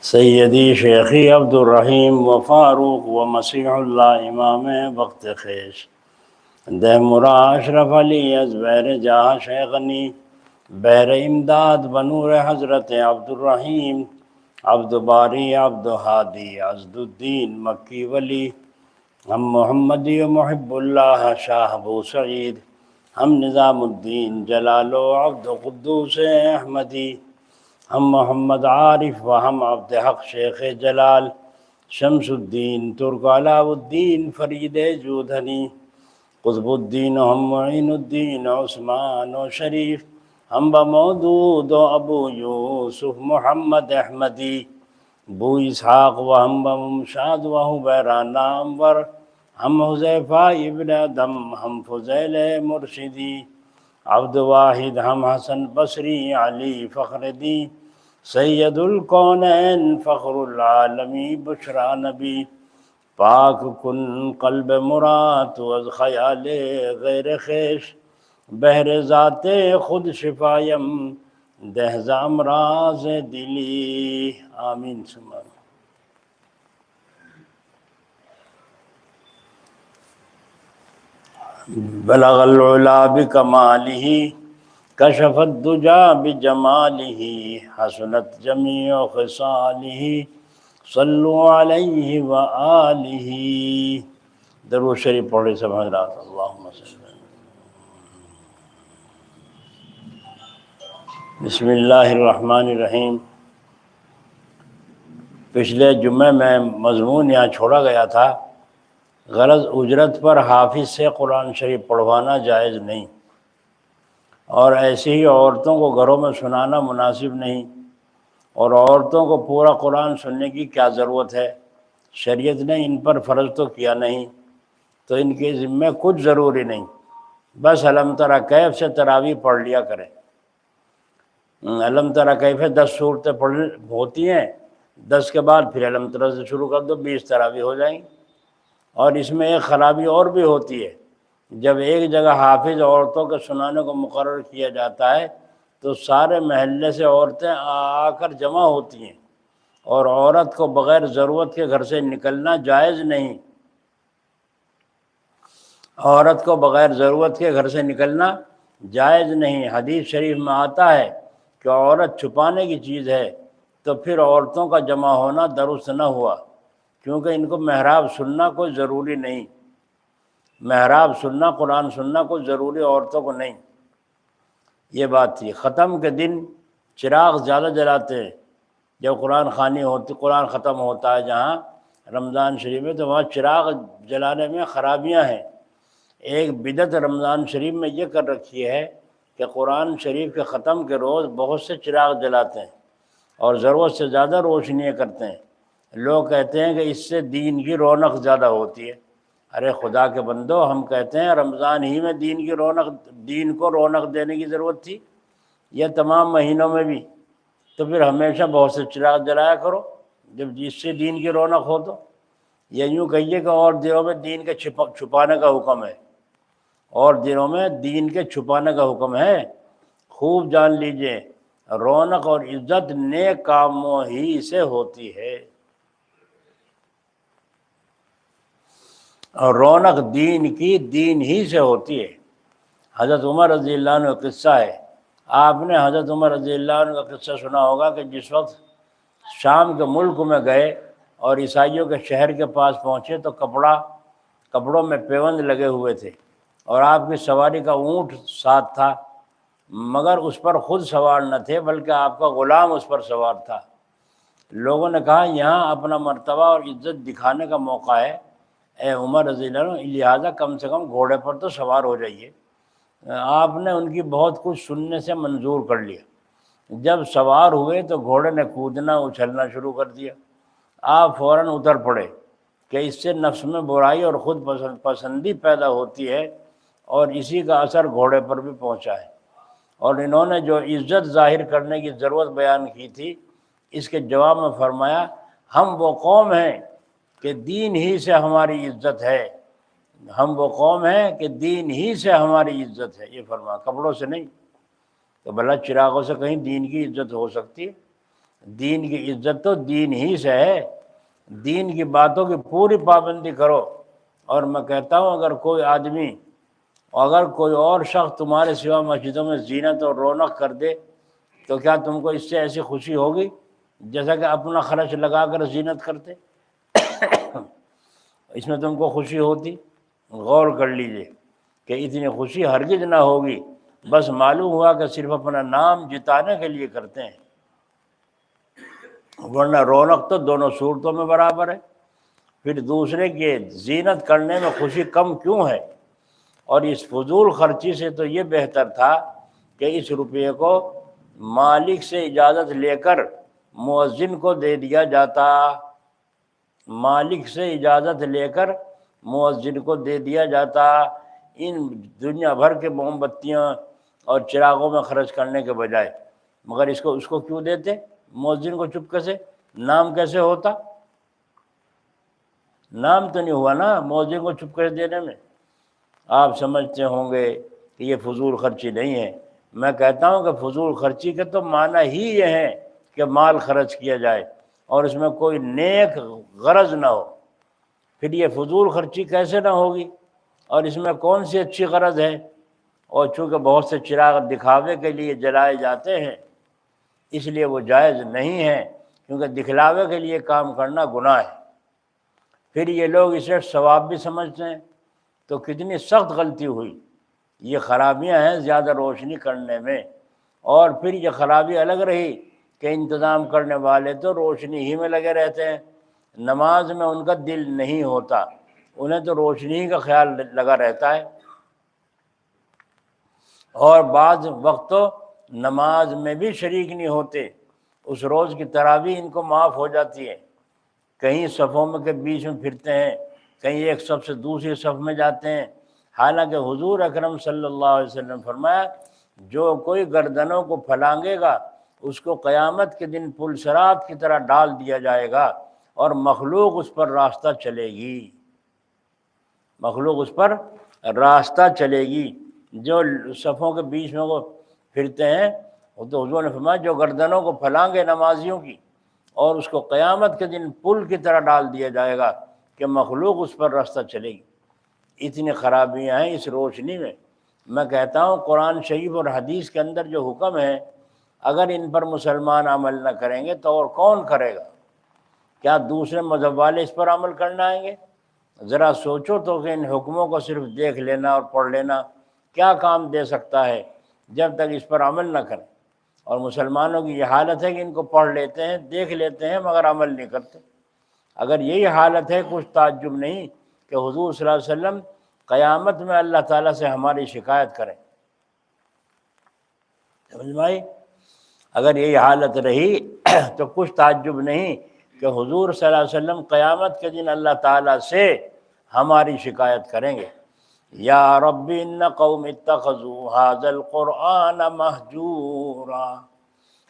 سیدی شیخی عبدالرحیم و فاروق و مسیح اللہ امام وقت خیش دہ مرا اشرف علی از بہر جہاں شیخنی بہر امداد بنور حضرت عبدالرحیم عبد باری عبد ہادی عزد الدین مکی ولی ہم محمدی و محب اللہ شاہ ابو سعید ہم نظام الدین جلال و عبد قدوس احمدی ہم محمد عارف و ہم عبد حق شیخ جلال شمس الدین ترک علاء الدین فرید جودھنی قطب الدین و ہم معین الدین عثمان و شریف ہم بمودود و ابو یوسف محمد احمدی بو اسحاق و ہم بمشاد و حبیران انور ہم حذیفہ ابن ادم ہم فضیل مرشدی عبد واحد ہم حسن بصری علی فخردی سید الکونین فخر العالمی بشرا نبی پاک کن قلب مراد و خیال غیر خیش بہر ذات خود شفایم دہز امراض دلی آمین سمان بلغ العلا بکمالہ کشف الدجا بجمالہ حسنت جمیع خصالہ صلو علیہ وآلہ درود شریف پڑھے سب حضرات اللہم صلی بسم اللہ الرحمن الرحیم۔ پچھلے جمعے میں مضمون یہاں چھوڑا گیا تھا، غرض اجرت پر حافظ سے قرآن شریف پڑھوانا جائز نہیں، اور ایسے ہی عورتوں کو گھروں میں سنانا مناسب نہیں، اور عورتوں کو پورا قرآن سننے کی کیا ضرورت ہے؟ شریعت نے ان پر فرض تو کیا نہیں، تو ان کے ذمہ کچھ ضروری نہیں، بس علم تری کیف سے تراویح پڑھ لیا کریں۔ علم تری کیف 10 صورتیں پڑھ ہوتی ہیں، 10 کے بعد پھر علم تری سے شروع کر دو، 20 تراویح ہو جائیں گی۔ اور اس میں ایک خرابی اور بھی ہوتی ہے، جب ایک جگہ حافظ عورتوں کے سنانے کو مقرر کیا جاتا ہے تو سارے محلے سے عورتیں آ کر جمع ہوتی ہیں، اور عورت کو بغیر ضرورت کے گھر سے نکلنا جائز نہیں۔ عورت کو بغیر ضرورت کے گھر سے نکلنا جائز نہیں۔ حدیث شریف میں آتا ہے کہ عورت چھپانے کی چیز ہے، تو پھر عورتوں کا جمع ہونا درست نہ ہوا، کیونکہ ان کو محراب سننا کوئی ضروری نہیں، محراب سننا قرآن سننا کوئی ضروری عورتوں کو نہیں۔ یہ بات تھی۔ ختم کے دن چراغ زیادہ جلاتے ہیں، جب قرآن خوانی ہوتی، قرآن ختم ہوتا ہے جہاں رمضان شریف میں، تو وہاں چراغ جلانے میں خرابیاں ہیں۔ ایک بدعت رمضان شریف میں یہ کر رکھی ہے کہ قرآن شریف کے ختم کے روز بہت سے چراغ جلاتے ہیں اور ضرورت سے زیادہ روشنیاں کرتے ہیں۔ لوگ کہتے ہیں کہ اس سے دین کی رونق زیادہ ہوتی ہے۔ ارے خدا کے بندو، ہم کہتے ہیں رمضان ہی میں دین کو رونق دینے کی ضرورت تھی، یا تمام مہینوں میں بھی؟ تو پھر ہمیشہ بہت سے چراغ جلایا کرو جب جس سے دین کی رونق ہو تو۔ یا یوں کہیے کہ اور دنوں میں دین کے چھپانے کا حکم ہے، اور دنوں میں دین کے چھپانے کا حکم ہے۔ خوب جان لیجئے، رونق اور عزت نیک کاموں ہی سے ہوتی ہے، اور رونق دین کی دین ہی سے ہوتی ہے۔ حضرت عمر رضی اللہ عنہ کا قصہ ہے، آپ نے حضرت عمر رضی اللہ عنہ کا قصہ سنا ہوگا کہ جس وقت شام کے ملک میں گئے اور عیسائیوں کے شہر کے پاس پہنچے تو کپڑوں میں پیوند لگے ہوئے تھے، اور آپ کی سواری کا اونٹ ساتھ تھا، مگر اس پر خود سوار نہ تھے بلکہ آپ کا غلام اس پر سوار تھا۔ لوگوں نے کہا یہاں اپنا مرتبہ اور عزت دکھانے کا موقع ہے، اے عمر رضی اللہ عنہ، لہٰذا کم سے کم گھوڑے پر تو سوار ہو جائیے۔ آپ نے ان کی بہت کچھ سننے سے منظور کر لیا۔ جب سوار ہوئے تو گھوڑے نے کودنا اچھلنا شروع کر دیا۔ آپ فوراً اتر پڑے کہ اس سے نفس میں برائی اور خود پسندی پیدا ہوتی ہے، اور اسی کا اثر گھوڑے پر بھی پہنچا ہے۔ اور انہوں نے جو عزت ظاہر کرنے کی ضرورت بیان کی تھی، اس کے جواب میں فرمایا، ہم وہ قوم ہیں کہ دین ہی سے ہماری عزت ہے، ہم وہ قوم ہیں کہ دین ہی سے ہماری عزت ہے۔ یہ فرمایا، کپڑوں سے نہیں۔ تو بھلا چراغوں سے کہیں دین کی عزت ہو سکتی ہے؟ دین کی عزت تو دین ہی سے ہے، دین کی باتوں کی پوری پابندی کرو۔ اور میں کہتا ہوں اگر کوئی آدمی، اگر کوئی اور شخص تمہارے سوا مسجدوں میں زینت اور رونق کر دے تو کیا تم کو اس سے ایسی خوشی ہوگی جیسا کہ اپنا خرچ لگا کر زینت کرتے؟ اس میں تم کو خوشی ہوتی؟ غور کر لیجئے کہ اتنی خوشی ہرگز نہ ہوگی، بس معلوم ہوا کہ صرف اپنا نام جتانے کے لیے کرتے ہیں، ورنہ رونق تو دونوں صورتوں میں برابر ہے۔ پھر دوسرے کی زینت کرنے میں خوشی کم کیوں ہے؟ اور اس فضول خرچی سے تو یہ بہتر تھا کہ اس روپے کو مالک سے اجازت لے کر مؤذن کو دے دیا جاتا، مالک سے اجازت لے کر مؤذن کو دے دیا جاتا، ان دنیا بھر کے موم بتیاں اور چراغوں میں خرچ کرنے کے بجائے۔ مگر اس کو کیوں دیتے مؤذن کو چپکے سے؟ نام کیسے ہوتا؟ نام تو نہیں ہوا نا مؤذن کو چپکے سے دینے میں۔ آپ سمجھتے ہوں گے کہ یہ فضول خرچی نہیں ہے، میں کہتا ہوں کہ فضول خرچی کے تو معنی ہی یہ ہے کہ مال خرچ کیا جائے اور اس میں کوئی نیک غرض نہ ہو۔ پھر یہ فضول خرچی کیسے نہ ہوگی؟ اور اس میں کون سی اچھی غرض ہے؟ اور چونکہ بہت سے چراغ دکھاوے کے لیے جلائے جاتے ہیں اس لیے وہ جائز نہیں ہے، کیونکہ دکھلاوے کے لیے کام کرنا گناہ ہے۔ پھر یہ لوگ اسے ثواب بھی سمجھتے ہیں، تو کتنی سخت غلطی ہوئی۔ یہ خرابیاں ہیں زیادہ روشنی کرنے میں، اور پھر یہ خرابی الگ رہی کہ انتظام کرنے والے تو روشنی ہی میں لگے رہتے ہیں، نماز میں ان کا دل نہیں ہوتا، انہیں تو روشنی ہی کا خیال لگا رہتا ہے، اور بعض وقت تو نماز میں بھی شریک نہیں ہوتے۔ اس روز کی تراویح ان کو معاف ہو جاتی ہے، کہیں صفوں میں کے بیچ میں پھرتے ہیں، کہیں ایک صف سے دوسری صف میں جاتے ہیں، حالانکہ حضور اکرم صلی اللہ علیہ وسلم فرمایا جو کوئی گردنوں کو پھلانگے گا اس کو قیامت کے دن پل صراط کی طرح ڈال دیا جائے گا، اور مخلوق اس پر راستہ چلے گی، مخلوق اس پر راستہ چلے گی۔ جو صفوں کے بیچ میں وہ پھرتے ہیں وہ تو حضور نے فرمایا جو گردنوں کو پھلانگے نمازیوں کی اور اس کو قیامت کے دن پل کی طرح ڈال دیا جائے گا کہ مخلوق اس پر راستہ چلے گی۔ اتنی خرابیاں ہیں اس روشنی میں۔ میں کہتا ہوں قرآن شریف اور حدیث کے اندر جو حکم ہے اگر ان پر مسلمان عمل نہ کریں گے تو اور کون کرے گا؟ کیا دوسرے مذہب والے اس پر عمل کرنا آئیں گے؟ ذرا سوچو تو کہ ان حکموں کو صرف دیکھ لینا اور پڑھ لینا کیا کام دے سکتا ہے جب تک اس پر عمل نہ کریں؟ اور مسلمانوں کی یہ حالت ہے کہ ان کو پڑھ لیتے ہیں، دیکھ لیتے ہیں، مگر عمل نہیں کرتے۔ اگر یہی حالت ہے کچھ تعجب نہیں کہ حضور صلی اللہ علیہ وسلم قیامت میں اللہ تعالیٰ سے ہماری شکایت کریں۔ سمجھ میں آئی؟ اگر یہی حالت رہی تو کچھ تعجب نہیں کہ حضور صلی اللہ علیہ وسلم قیامت کے دن اللہ تعالیٰ سے ہماری شکایت کریں گے۔ یا رب ان قوم اتخذوا ھذا القرآن مہجورا،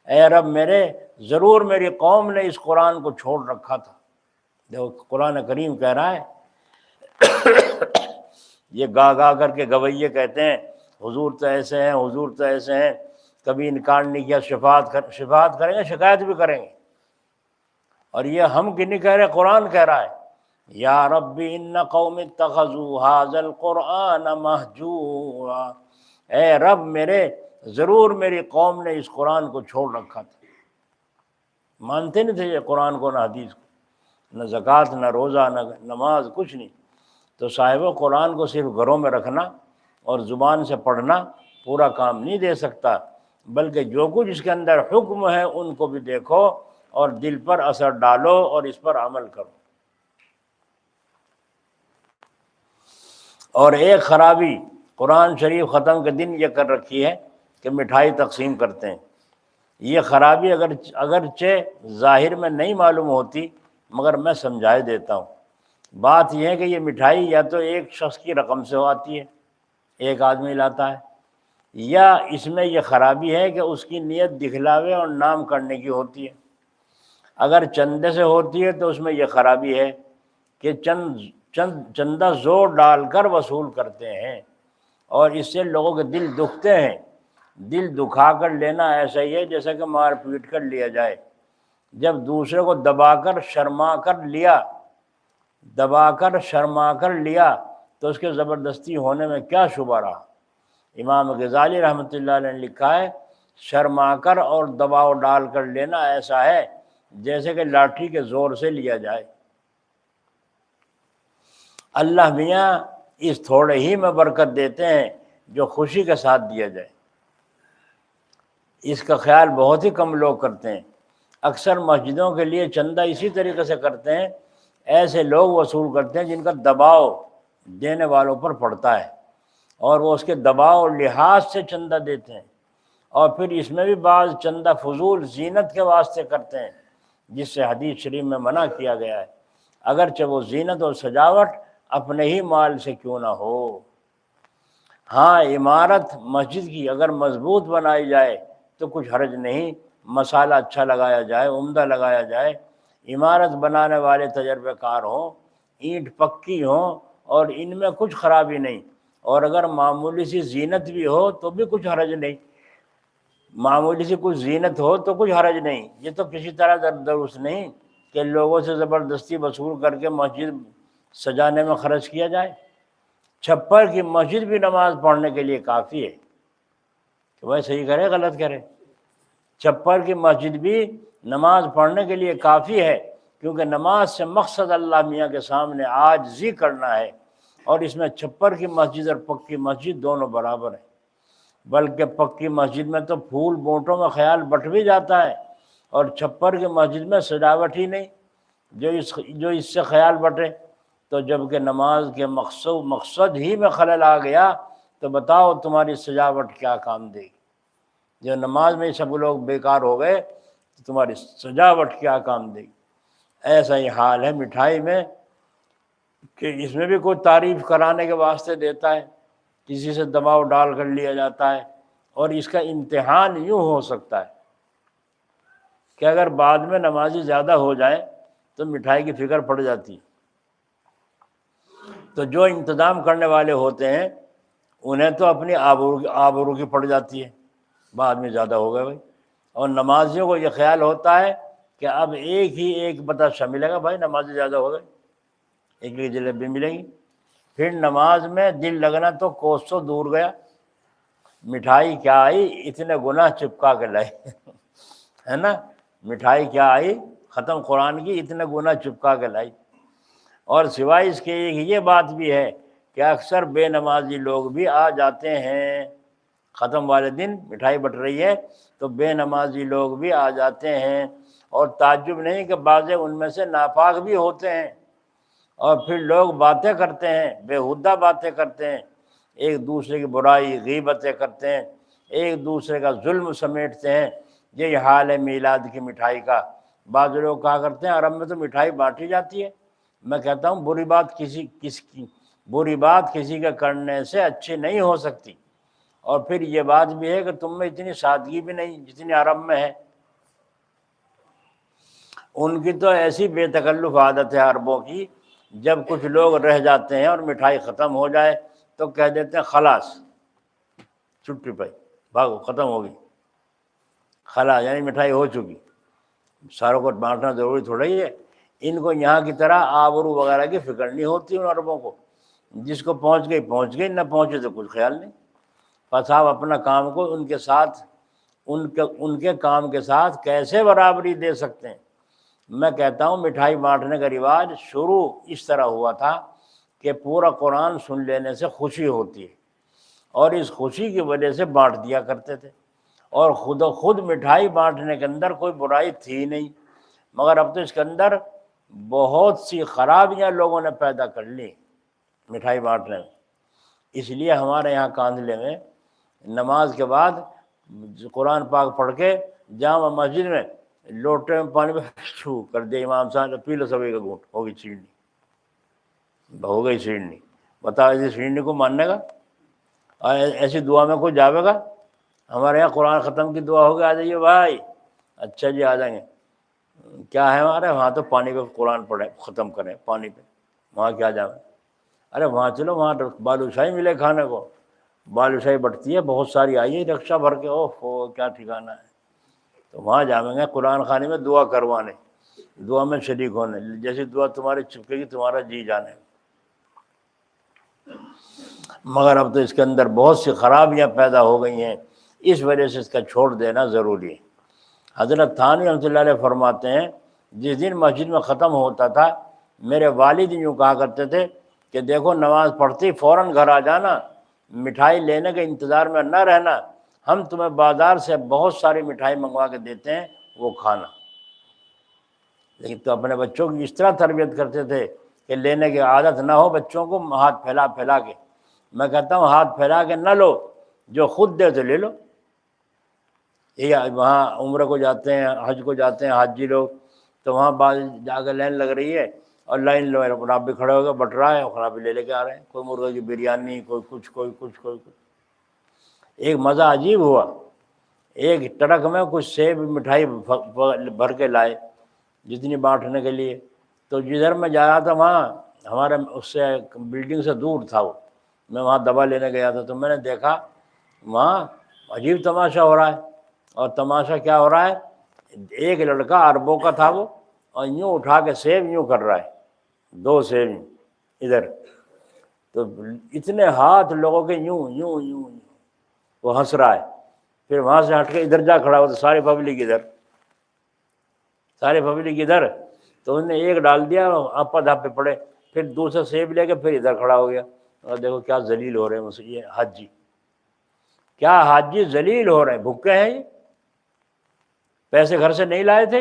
اے رب میرے ضرور میری قوم نے اس قرآن کو چھوڑ رکھا تھا۔ دیکھو قرآن کریم کہہ رہا ہے، یہ گا گا کر کے گویے کہتے ہیں حضور تو ایسے ہیں، حضور تو ایسے ہیں، کبھی انکار نہیں کیا، شفاعت کریں گے، شکایت بھی کریں گے۔ اور یہ ہم کی نہیں کہہ رہے، قرآن کہہ رہا ہے یا رب ان قوم اتخذوا ھذا القرآن مہجورا، اے رب میرے ضرور میری قوم نے اس قرآن کو چھوڑ رکھا تھا۔ مانتے نہیں تھے یہ قرآن کو، نہ حدیث کو، نہ زکوٰۃ، نہ روزہ، نہ نماز، کچھ نہیں۔ تو صاحب قرآن کو صرف گھروں میں رکھنا اور زبان سے پڑھنا پورا کام نہیں دے سکتا، بلکہ جو کچھ اس کے اندر حکم ہے ان کو بھی دیکھو اور دل پر اثر ڈالو اور اس پر عمل کرو۔ اور ایک خرابی قرآن شریف ختم کے دن یہ کر رکھی ہے کہ مٹھائی تقسیم کرتے ہیں۔ یہ خرابی اگرچہ ظاہر میں نہیں معلوم ہوتی مگر میں سمجھائے دیتا ہوں۔ بات یہ ہے کہ یہ مٹھائی یا تو ایک شخص کی رقم سے آتی ہے، ایک آدمی لاتا ہے، یا اس میں یہ خرابی ہے کہ اس کی نیت دکھلاوے اور نام کرنے کی ہوتی ہے۔ اگر چندے سے ہوتی ہے تو اس میں یہ خرابی ہے کہ چندہ زور ڈال کر وصول کرتے ہیں، اور اس سے لوگوں کے دل دکھتے ہیں۔ دل دکھا کر لینا ایسا ہی ہے جیسا کہ مار پیٹ کر لیا جائے۔ جب دوسرے کو دبا کر شرما کر لیا تو اس کے زبردستی ہونے میں کیا شبہ رہا۔ امام غزالی رحمۃ اللہ علیہ نے لکھا ہے شرما کر اور دباؤ ڈال کر لینا ایسا ہے جیسے کہ لاٹھی کے زور سے لیا جائے۔ اللہ میاں اس تھوڑے ہی میں برکت دیتے ہیں جو خوشی کے ساتھ دیا جائے۔ اس کا خیال بہت ہی کم لوگ کرتے ہیں۔ اکثر مسجدوں کے لیے چندہ اسی طریقے سے کرتے ہیں، ایسے لوگ وصول کرتے ہیں جن کا دباؤ دینے والوں پر پڑتا ہے اور وہ اس کے دباؤ اور لحاظ سے چندہ دیتے ہیں، اور پھر اس میں بھی بعض چندہ فضول زینت کے واسطے کرتے ہیں، جس سے حدیث شریف میں منع کیا گیا ہے، اگرچہ وہ زینت اور سجاوٹ اپنے ہی مال سے کیوں نہ ہو۔ ہاں، عمارت مسجد کی اگر مضبوط بنائی جائے تو کچھ حرج نہیں، مسالہ اچھا لگایا جائے، عمدہ لگایا جائے، عمارت بنانے والے تجربے کار ہوں، اینٹ پکی ہوں اور ان میں کچھ خرابی نہیں، اور اگر معمولی سی زینت بھی ہو تو بھی کچھ حرج نہیں، معمولی سی کچھ زینت ہو تو کچھ حرج نہیں۔ یہ تو کسی طرح درست نہیں کہ لوگوں سے زبردستی وصول کر کے مسجد سجانے میں خرچ کیا جائے۔ چھپر کی مسجد بھی نماز پڑھنے کے لیے کافی ہے، کہ وہ صحیح کرے غلط کرے، چھپر کی مسجد بھی نماز پڑھنے کے لیے کافی ہے، کیونکہ نماز سے مقصد اللہ میاں کے سامنے عاجزی کرنا ہے، اور اس میں چھپر کی مسجد اور پکی مسجد دونوں برابر ہیں۔ بلکہ پکی مسجد میں تو پھول بونٹوں میں خیال بٹ بھی جاتا ہے، اور چھپر کی مسجد میں سجاوٹ ہی نہیں، جو اس سے خیال بٹے۔ تو جب کہ نماز کے مقصد ہی میں خلل آ گیا تو بتاؤ تمہاری سجاوٹ کیا کام دے گی؟ جو نماز میں سب لوگ بیکار ہو گئے تو تمہاری سجاوٹ کیا کام دے گی؟ ایسا ہی حال ہے مٹھائی میں، کہ اس میں بھی کوئی تعریف کرانے کے واسطے دیتا ہے، کسی سے دباؤ ڈال کر لیا جاتا ہے، اور اس کا امتحان یوں ہو سکتا ہے کہ اگر بعد میں نمازی زیادہ ہو جائیں تو مٹھائی کی فکر پڑ جاتی ہے، تو جو انتظام کرنے والے ہوتے ہیں انہیں تو اپنی آبرو کی پڑ جاتی ہے، بعد میں زیادہ ہو گئے بھائی، اور نمازیوں کو یہ خیال ہوتا ہے کہ اب ایک بتاشا ملے گا، بھائی نمازی زیادہ ہو گئے، ایک جلیبی ملے گی، پھر نماز میں دل لگنا تو کوسوں دور گیا۔ مٹھائی کیا آئی، اتنے گناہ چپکا کے لائے ہے نا، مٹھائی کیا آئی ختم قرآن کی، اتنے گناہ چپکا کے لائی۔ اور سوائے اس کے ایک یہ بات بھی ہے کہ اکثر بے نمازی لوگ بھی آ جاتے ہیں، ختم والے دن مٹھائی بٹ رہی ہے تو بے نمازی لوگ بھی آ جاتے ہیں، اور تعجب نہیں کہ بعض ان میں سے ناپاک بھی ہوتے ہیں، اور پھر لوگ باتیں کرتے ہیں، بےہودہ باتیں کرتے ہیں، ایک دوسرے کی برائی غیبتیں کرتے ہیں، ایک دوسرے کا ظلم سمیٹتے ہیں۔ یہی حال ہے میلاد کی مٹھائی کا۔ بعض لوگ کہا کرتے ہیں عرب میں تو مٹھائی بانٹی جاتی ہے، میں کہتا ہوں بری بات کسی کے کرنے سے اچھی نہیں ہو سکتی، اور پھر یہ بات بھی ہے کہ تم میں اتنی سادگی بھی نہیں جتنی عرب میں ہے۔ ان کی تو ایسی بے تکلف عادت ہے عربوں کی، جب کچھ لوگ رہ جاتے ہیں اور مٹھائی ختم ہو جائے تو کہہ دیتے ہیں خلاص، چھٹی پائی، بھاگو ختم ہوگی، خلاص یعنی مٹھائی ہو چکی، ساروں کو بانٹنا ضروری تھوڑا ہی ہے۔ ان کو یہاں کی طرح آبرو وغیرہ کی فکر نہیں ہوتی ان عربوں کو، جس کو پہنچ گئی، نہ پہنچے تو کچھ خیال نہیں، بس آپ اپنا کام کو ان کے ساتھ ان کے کام کے ساتھ کیسے برابری دے سکتے ہیں۔ میں کہتا ہوں مٹھائی بانٹنے کا رواج شروع اس طرح ہوا تھا کہ پورا قرآن سن لینے سے خوشی ہوتی ہے، اور اس خوشی کی وجہ سے بانٹ دیا کرتے تھے، اور خود مٹھائی بانٹنے کے اندر کوئی برائی تھی نہیں، مگر اب تو اس کے اندر بہت سی خرابیاں لوگوں نے پیدا کر لی مٹھائی بانٹنے میں۔ اس لیے ہمارے یہاں کاندھلے میں نماز کے بعد قرآن پاک پڑھ کے جامع مسجد میں لوٹے میں پانی میں چھو کر دے امام صاحب، پی لو سبھی کا گھونٹ، ہو گئی چھیڑنی، بتاؤ ایسی چھیڑنی کو ماننے گا؟ اور ایسی دعا میں کوئی جاوے گا؟ ہمارے یہاں قرآن ختم کی دعا ہوگی، آ جائیے بھائی، اچھا جی آ جائیں گے، کیا ہے ہمارے وہاں تو پانی پہ قرآن پڑھیں، ختم کریں پانی پہ، وہاں کیا جاویں؟ ارے وہاں چلو، وہاں بالوشاہی ملے کھانے کو، بالوشاہی بٹتی ہے بہت ساری، آئیے رکشہ بھر کے، اوہ کیا ٹھکانہ ہے، تو وہاں جائیں گے قرآن خوانی میں دعا کروانے، دعا میں شریک ہونے، جیسی دعا تمہاری چپکے گی تمہارا جی جانے۔ مگر اب تو اس کے اندر بہت سی خرابیاں پیدا ہو گئی ہیں، اس وجہ سے اس کا چھوڑ دینا ضروری ہے۔ حضرت تھانوی رحمۃ اللہ علیہ فرماتے ہیں جس دن مسجد میں ختم ہوتا تھا میرے والد یوں کہا کرتے تھے کہ دیکھو نماز پڑھتی فوراً گھر آ جانا، مٹھائی لینے کے انتظار میں نہ رہنا، ہم تمہیں بازار سے بہت ساری مٹھائی منگوا کے دیتے ہیں، وہ کھانا۔ لیکن تو اپنے بچوں کی اس طرح تربیت کرتے تھے کہ لینے کی عادت نہ ہو بچوں کو، ہاتھ پھیلا پھیلا کے۔ میں کہتا ہوں ہاتھ پھیلا کے نہ لو، جو خود دے تو لے لو۔ یہ وہاں عمرہ کو جاتے ہیں، حج کو جاتے ہیں حاجی لوگ، تو وہاں بعض جا کے لائن لگ رہی ہے اور لائن لو، آپ بھی کھڑے ہو کے بٹ رہا ہے اور آپ بھی لے کے آ رہے ہیں، کوئی مرغے کی بریانی، کوئی کچھ کوئی کچھ کوئی کچھ۔ ایک مزہ عجیب ہوا، ایک ٹرک میں کچھ سیب مٹھائی بھر کے لائے جتنی بانٹنے کے لیے، تو جدھر میں جا رہا تھا وہاں ہمارے اس سے بلڈنگ سے دور تھا وہ، میں وہاں دوا لینے گیا تھا، تو میں نے دیکھا وہاں عجیب تماشا ہو رہا ہے۔ اور تماشا کیا ہو رہا ہے، ایک لڑکا عربوں کا تھا وہ، اور یوں اٹھا کے سیب یوں کر رہا ہے، 2 سیب ادھر، تو اتنے ہاتھ لوگوں کے یوں یوں یوں یوں، وہ ہنس رہا ہے۔ پھر وہاں سے ہٹ کے ادھر جا کھڑا ہوا تو ساری پبلک ادھر، سارے پبلک ادھر، تو انہوں نے ایک ڈال دیا، آپا دھاپے پڑے، پھر دوسرا سیب لے کے پھر ادھر کھڑا ہو گیا۔ اور دیکھو کیا ذلیل ہو رہے ہیں مسیح یہ حاجی، کیا حاجی ذلیل ہو رہے ہیں، بھوکے ہیں یہ، پیسے گھر سے نہیں لائے تھے،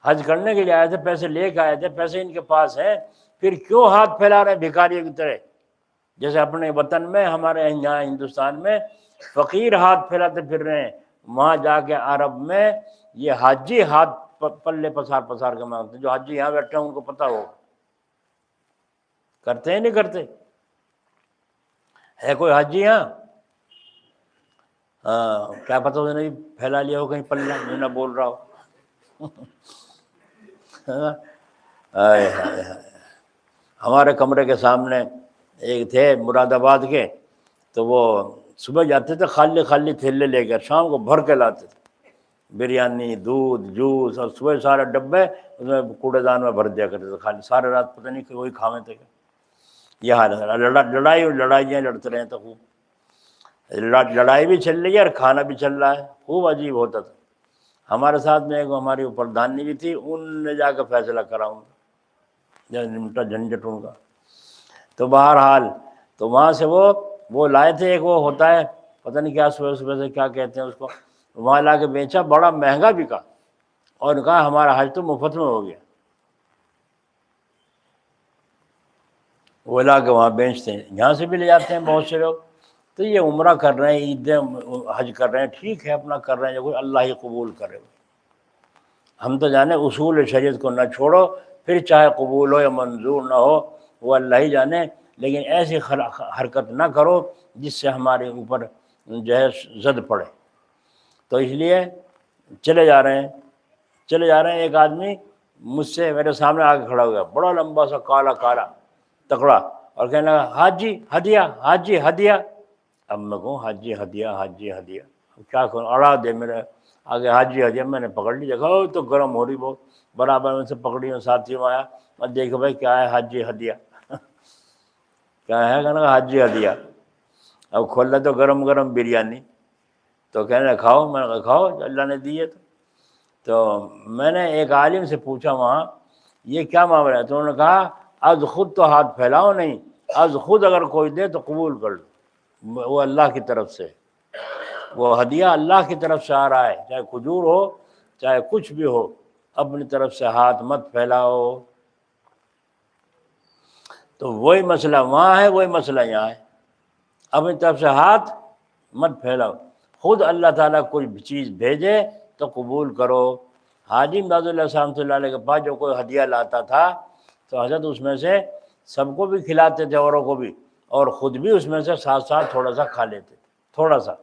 حج کرنے کے لیے آئے تھے، پیسے لے کے آئے تھے، پیسے ان کے پاس ہیں، پھر کیوں ہاتھ پھیلا رہے ہیں بھکاریوں کی طرح؟ جیسے اپنے وطن میں، ہمارے یہاں ہندوستان میں فقیر ہاتھ پھیلاتے پھر رہے ہیں، وہاں جا کے عرب میں یہ حاجی ہاتھ پلے پسار پسار کے مانگتے ہیں۔ جو حاجی یہاں بیٹھے ہیں ان کو پتہ ہو، کرتے ہیں نہیں کرتے؟ ہے کوئی حاجی یہاں؟ ہاں، کیا پتہ اس نے پھیلا لیا ہو کہیں پلہ، میں نہ بول رہا ہو۔ ہائے ہائے ہائے۔ ہمارے کمرے کے سامنے ایک تھے مراد آباد کے، تو وہ صبح جاتے تھے خالی خالی تھیلے لے کر، شام کو بھر کے لاتے تھے بریانی، دودھ، جوس، اور صبح سارے ڈبے اس میں کوڑے دان میں بھر دیا کرتے تھے خالی، سارے رات پتہ نہیں کہ وہی کھاوے تھے کہ یہ حال ہے۔ لڑائیاں لڑتے رہے تو خوب، لڑائی بھی چل رہی ہے اور کھانا بھی چل رہا ہے، خوب عجیب ہوتا تھا۔ ہمارے ساتھ میں ایک ہماری پردھانی بھی تھی، ان نے جا کے فیصلہ کرا ان کا، نمٹا جھنجٹ ان کا۔ تو بہرحال تو وہاں سے وہ لائے تھے، ایک وہ ہوتا ہے پتہ نہیں کیا، صبح صبح سے کیا کہتے ہیں اس کو، وہاں لا کے بیچا، بڑا مہنگا بکا، اور کہا ہمارا حج تو مفت میں ہو گیا۔ وہ لا کے وہاں بیچتے ہیں، یہاں سے بھی لے جاتے ہیں بہت سے لوگ۔ تو یہ عمرہ کر رہے ہیں، عیدیں حج کر رہے ہیں، ٹھیک ہے اپنا کر رہے ہیں، جو کوئی اللہ ہی قبول کرے۔ ہم تو جانے اصول شریعت کو نہ چھوڑو، پھر چاہے قبول ہو یا منظور نہ ہو وہ اللہ ہی جانے، لیکن ایسی حرکت نہ کرو جس سے ہمارے اوپر جو ہے زد پڑے۔ تو اس لیے چلے جا رہے ہیں، ایک آدمی مجھ سے میرے سامنے آ کے کھڑا ہو گیا، بڑا لمبا سا کالا کالا تکڑا، اور کہنے لگا حاجی ہدیہ، حاجی ہدیہ۔ اب میں کہوں حاجی ہدیہ، حاجی ہدیہ، کیا کروں، اڑا دے میرے آگے حاجی ہدیہ۔ میں نے پکڑ لی، دیکھا تو گرم ہو رہی بہت، برابر میں سے پکڑی، ساتھیوں آیا اور دیکھو بھائی کیا ہے، حاجی ہدیہ کیا ہے، کہنے لگا حاجی ہدیہ۔ اب کھول تو گرم گرم بریانی، تو کہنے لگا کھاؤ، میں نے کہا کھاؤ اللہ نے دی ہے۔ تو میں نے ایک عالم سے پوچھا وہاں یہ کیا معاملہ ہے، تو انہوں نے کہا از خود تو ہاتھ پھیلاؤ نہیں، از خود اگر کوئی دے تو قبول کر لو، وہ اللہ کی طرف سے، وہ ہدیہ اللہ کی طرف سے آ رہا ہے، چاہے کھجور ہو چاہے کچھ بھی ہو، اپنی طرف سے ہاتھ مت پھیلاؤ۔ تو وہی مسئلہ وہاں ہے، وہی مسئلہ یہاں ہے، اپنی طرف سے ہاتھ مت پھیلاؤ، خود اللہ تعالیٰ کوئی چیز بھیجے تو قبول کرو۔ حاجی امداد اللہ صاحب اللہ علیہ کے پاس جو کوئی ہدیہ لاتا تھا تو حضرت اس میں سے سب کو بھی کھلاتے تھے، اوروں کو بھی، اور خود بھی اس میں سے ساتھ ساتھ تھوڑا سا کھا لیتے تھے، تھوڑا سا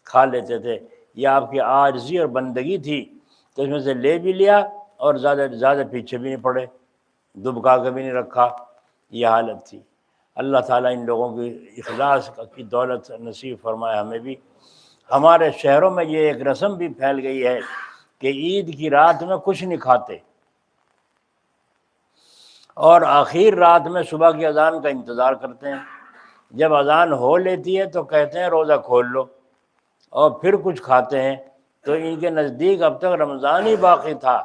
کھا لیتے تھے۔ یہ آپ کی عاجزی اور بندگی تھی، تو اس میں سے لے بھی لیا اور زیادہ پیچھے بھی نہیں پڑے، دبکا کے بھی نہیں رکھا، یہ حالت تھی۔ اللہ تعالیٰ ان لوگوں کی اخلاص کی دولت نصیب فرمائے ہمیں بھی، ہمارے شہروں میں یہ ایک رسم بھی پھیل گئی ہے کہ عید کی رات میں کچھ نہیں کھاتے، اور آخر رات میں صبح کی اذان کا انتظار کرتے ہیں۔ جب اذان ہو لیتی ہے تو کہتے ہیں روزہ کھول لو، اور پھر کچھ کھاتے ہیں۔ تو ان کے نزدیک اب تک رمضان ہی باقی تھا،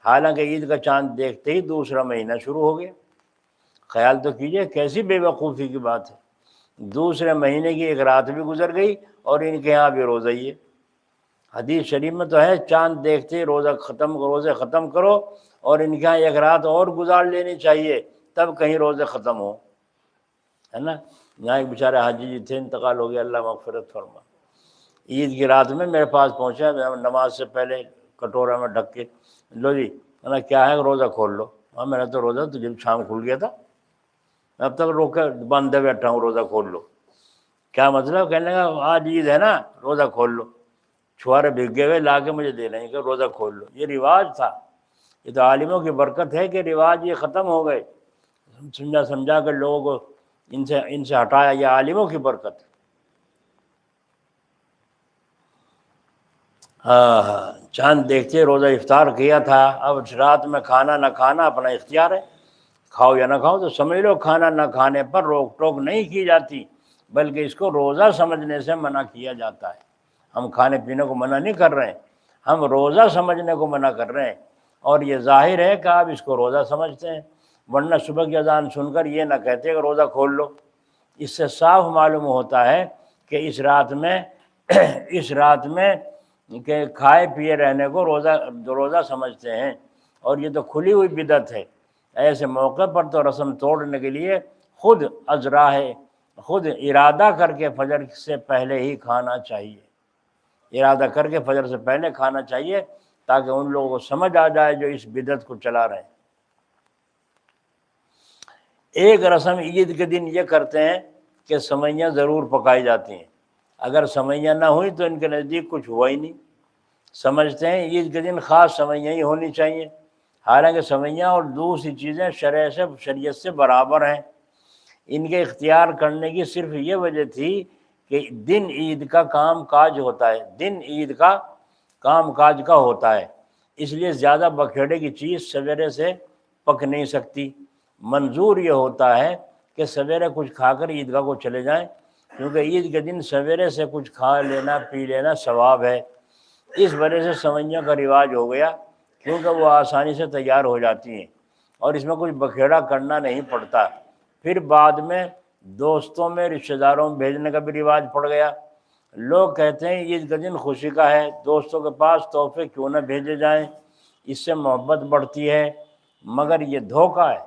حالانکہ عید کا چاند دیکھتے ہی دوسرا مہینہ شروع ہو گیا۔ خیال تو کیجئے کیسی بے وقوفی کی بات ہے، دوسرے مہینے کی ایک رات بھی گزر گئی اور ان کے یہاں بھی روزہ ہی ہے۔ حدیث شریف میں تو ہے چاند دیکھتے ہی روزے ختم کرو، اور ان کے یہاں ایک رات اور گزار لینی چاہیے تب کہیں روزے ختم ہو، ہے نا۔ یہاں ایک بیچارے حاجی جی تھے، انتقال ہو گیا، اللہ مغفرت فرما۔ عید کی رات میں میرے پاس پہنچا، نماز سے پہلے کٹورا میں ڈھک کے، لو جی کیا ہے، روزہ کھول لو۔ ہاں میں نے تو روزہ تو جب شام کھل گیا تھا، میں اب تک روکے باندھے بیٹھا ہوں، روزہ کھول لو۔ کیا مطلب؟ کہنے لگا آج عید ہے نا، روزہ کھول لو۔ چھوارے بھگے ہوئے لا کے مجھے دے رہے ہیں کہ روزہ کھول لو۔ یہ رواج تھا، یہ تو عالموں کی برکت ہے کہ رواج یہ ختم ہو گئے، سمجھا کر لوگوں کو ان سے ہٹایا، یہ عالموں کی برکت ہے۔ ہاں چاند دیکھتے روزہ افطار کیا تھا، اب رات میں کھانا نہ کھانا اپنا اختیار ہے، کھاؤ یا نہ کھاؤ۔ تو سمجھ لو کھانا نہ کھانے پر روک ٹوک نہیں کی جاتی، بلکہ اس کو روزہ سمجھنے سے منع کیا جاتا ہے۔ ہم کھانے پینے کو منع نہیں کر رہے ہیں، ہم روزہ سمجھنے کو منع کر رہے ہیں، اور یہ ظاہر ہے کہ آپ اس کو روزہ سمجھتے ہیں، ورنہ صبح کی اذان سن کر یہ نہ کہتے کہ روزہ کھول لو۔ اس سے صاف معلوم ہوتا ہے کہ اس رات میں کہ کھائے پیے رہنے کو روزہ سمجھتے ہیں، اور یہ تو کھلی ہوئی بدعت ہے۔ ایسے موقع پر تو رسم توڑنے کے لیے خود ارادہ کر کے فجر سے پہلے ہی کھانا چاہیے، ارادہ کر کے فجر سے پہلے کھانا چاہیے، تاکہ ان لوگوں کو سمجھ آ جائے جو اس بدعت کو چلا رہے ہیں۔ ایک رسم عید کے دن یہ کرتے ہیں کہ سوئیاں ضرور پکائی جاتی ہیں، اگر سوئیاں نہ ہوئی تو ان کے نزدیک کچھ ہوا ہی نہیں، سمجھتے ہیں عید کے دن خاص سوئیاں ہی ہونی چاہیے، حالانکہ سوئیاں اور دوسری چیزیں شریعت سے برابر ہیں۔ ان کے اختیار کرنے کی صرف یہ وجہ تھی کہ دن عید کا کام کاج کا ہوتا ہے، اس لیے زیادہ بکھیڑے کی چیز سویرے سے پک نہیں سکتی۔ منظور یہ ہوتا ہے کہ سویرے کچھ کھا کر عیدگاہ کو چلے جائیں، کیونکہ عید کے دن سویرے سے کچھ کھا لینا پی لینا ثواب ہے۔ اس وجہ سے سوئیوں کا رواج ہو گیا، کیونکہ وہ آسانی سے تیار ہو جاتی ہیں اور اس میں کچھ بکھیڑا کرنا نہیں پڑتا۔ پھر بعد میں دوستوں میں رشتہ داروں میں بھیجنے کا بھی رواج پڑ گیا۔ لوگ کہتے ہیں عید کا دن خوشی کا ہے، دوستوں کے پاس تحفے کیوں نہ بھیجے جائیں، اس سے محبت بڑھتی ہے، مگر یہ دھوکہ ہے،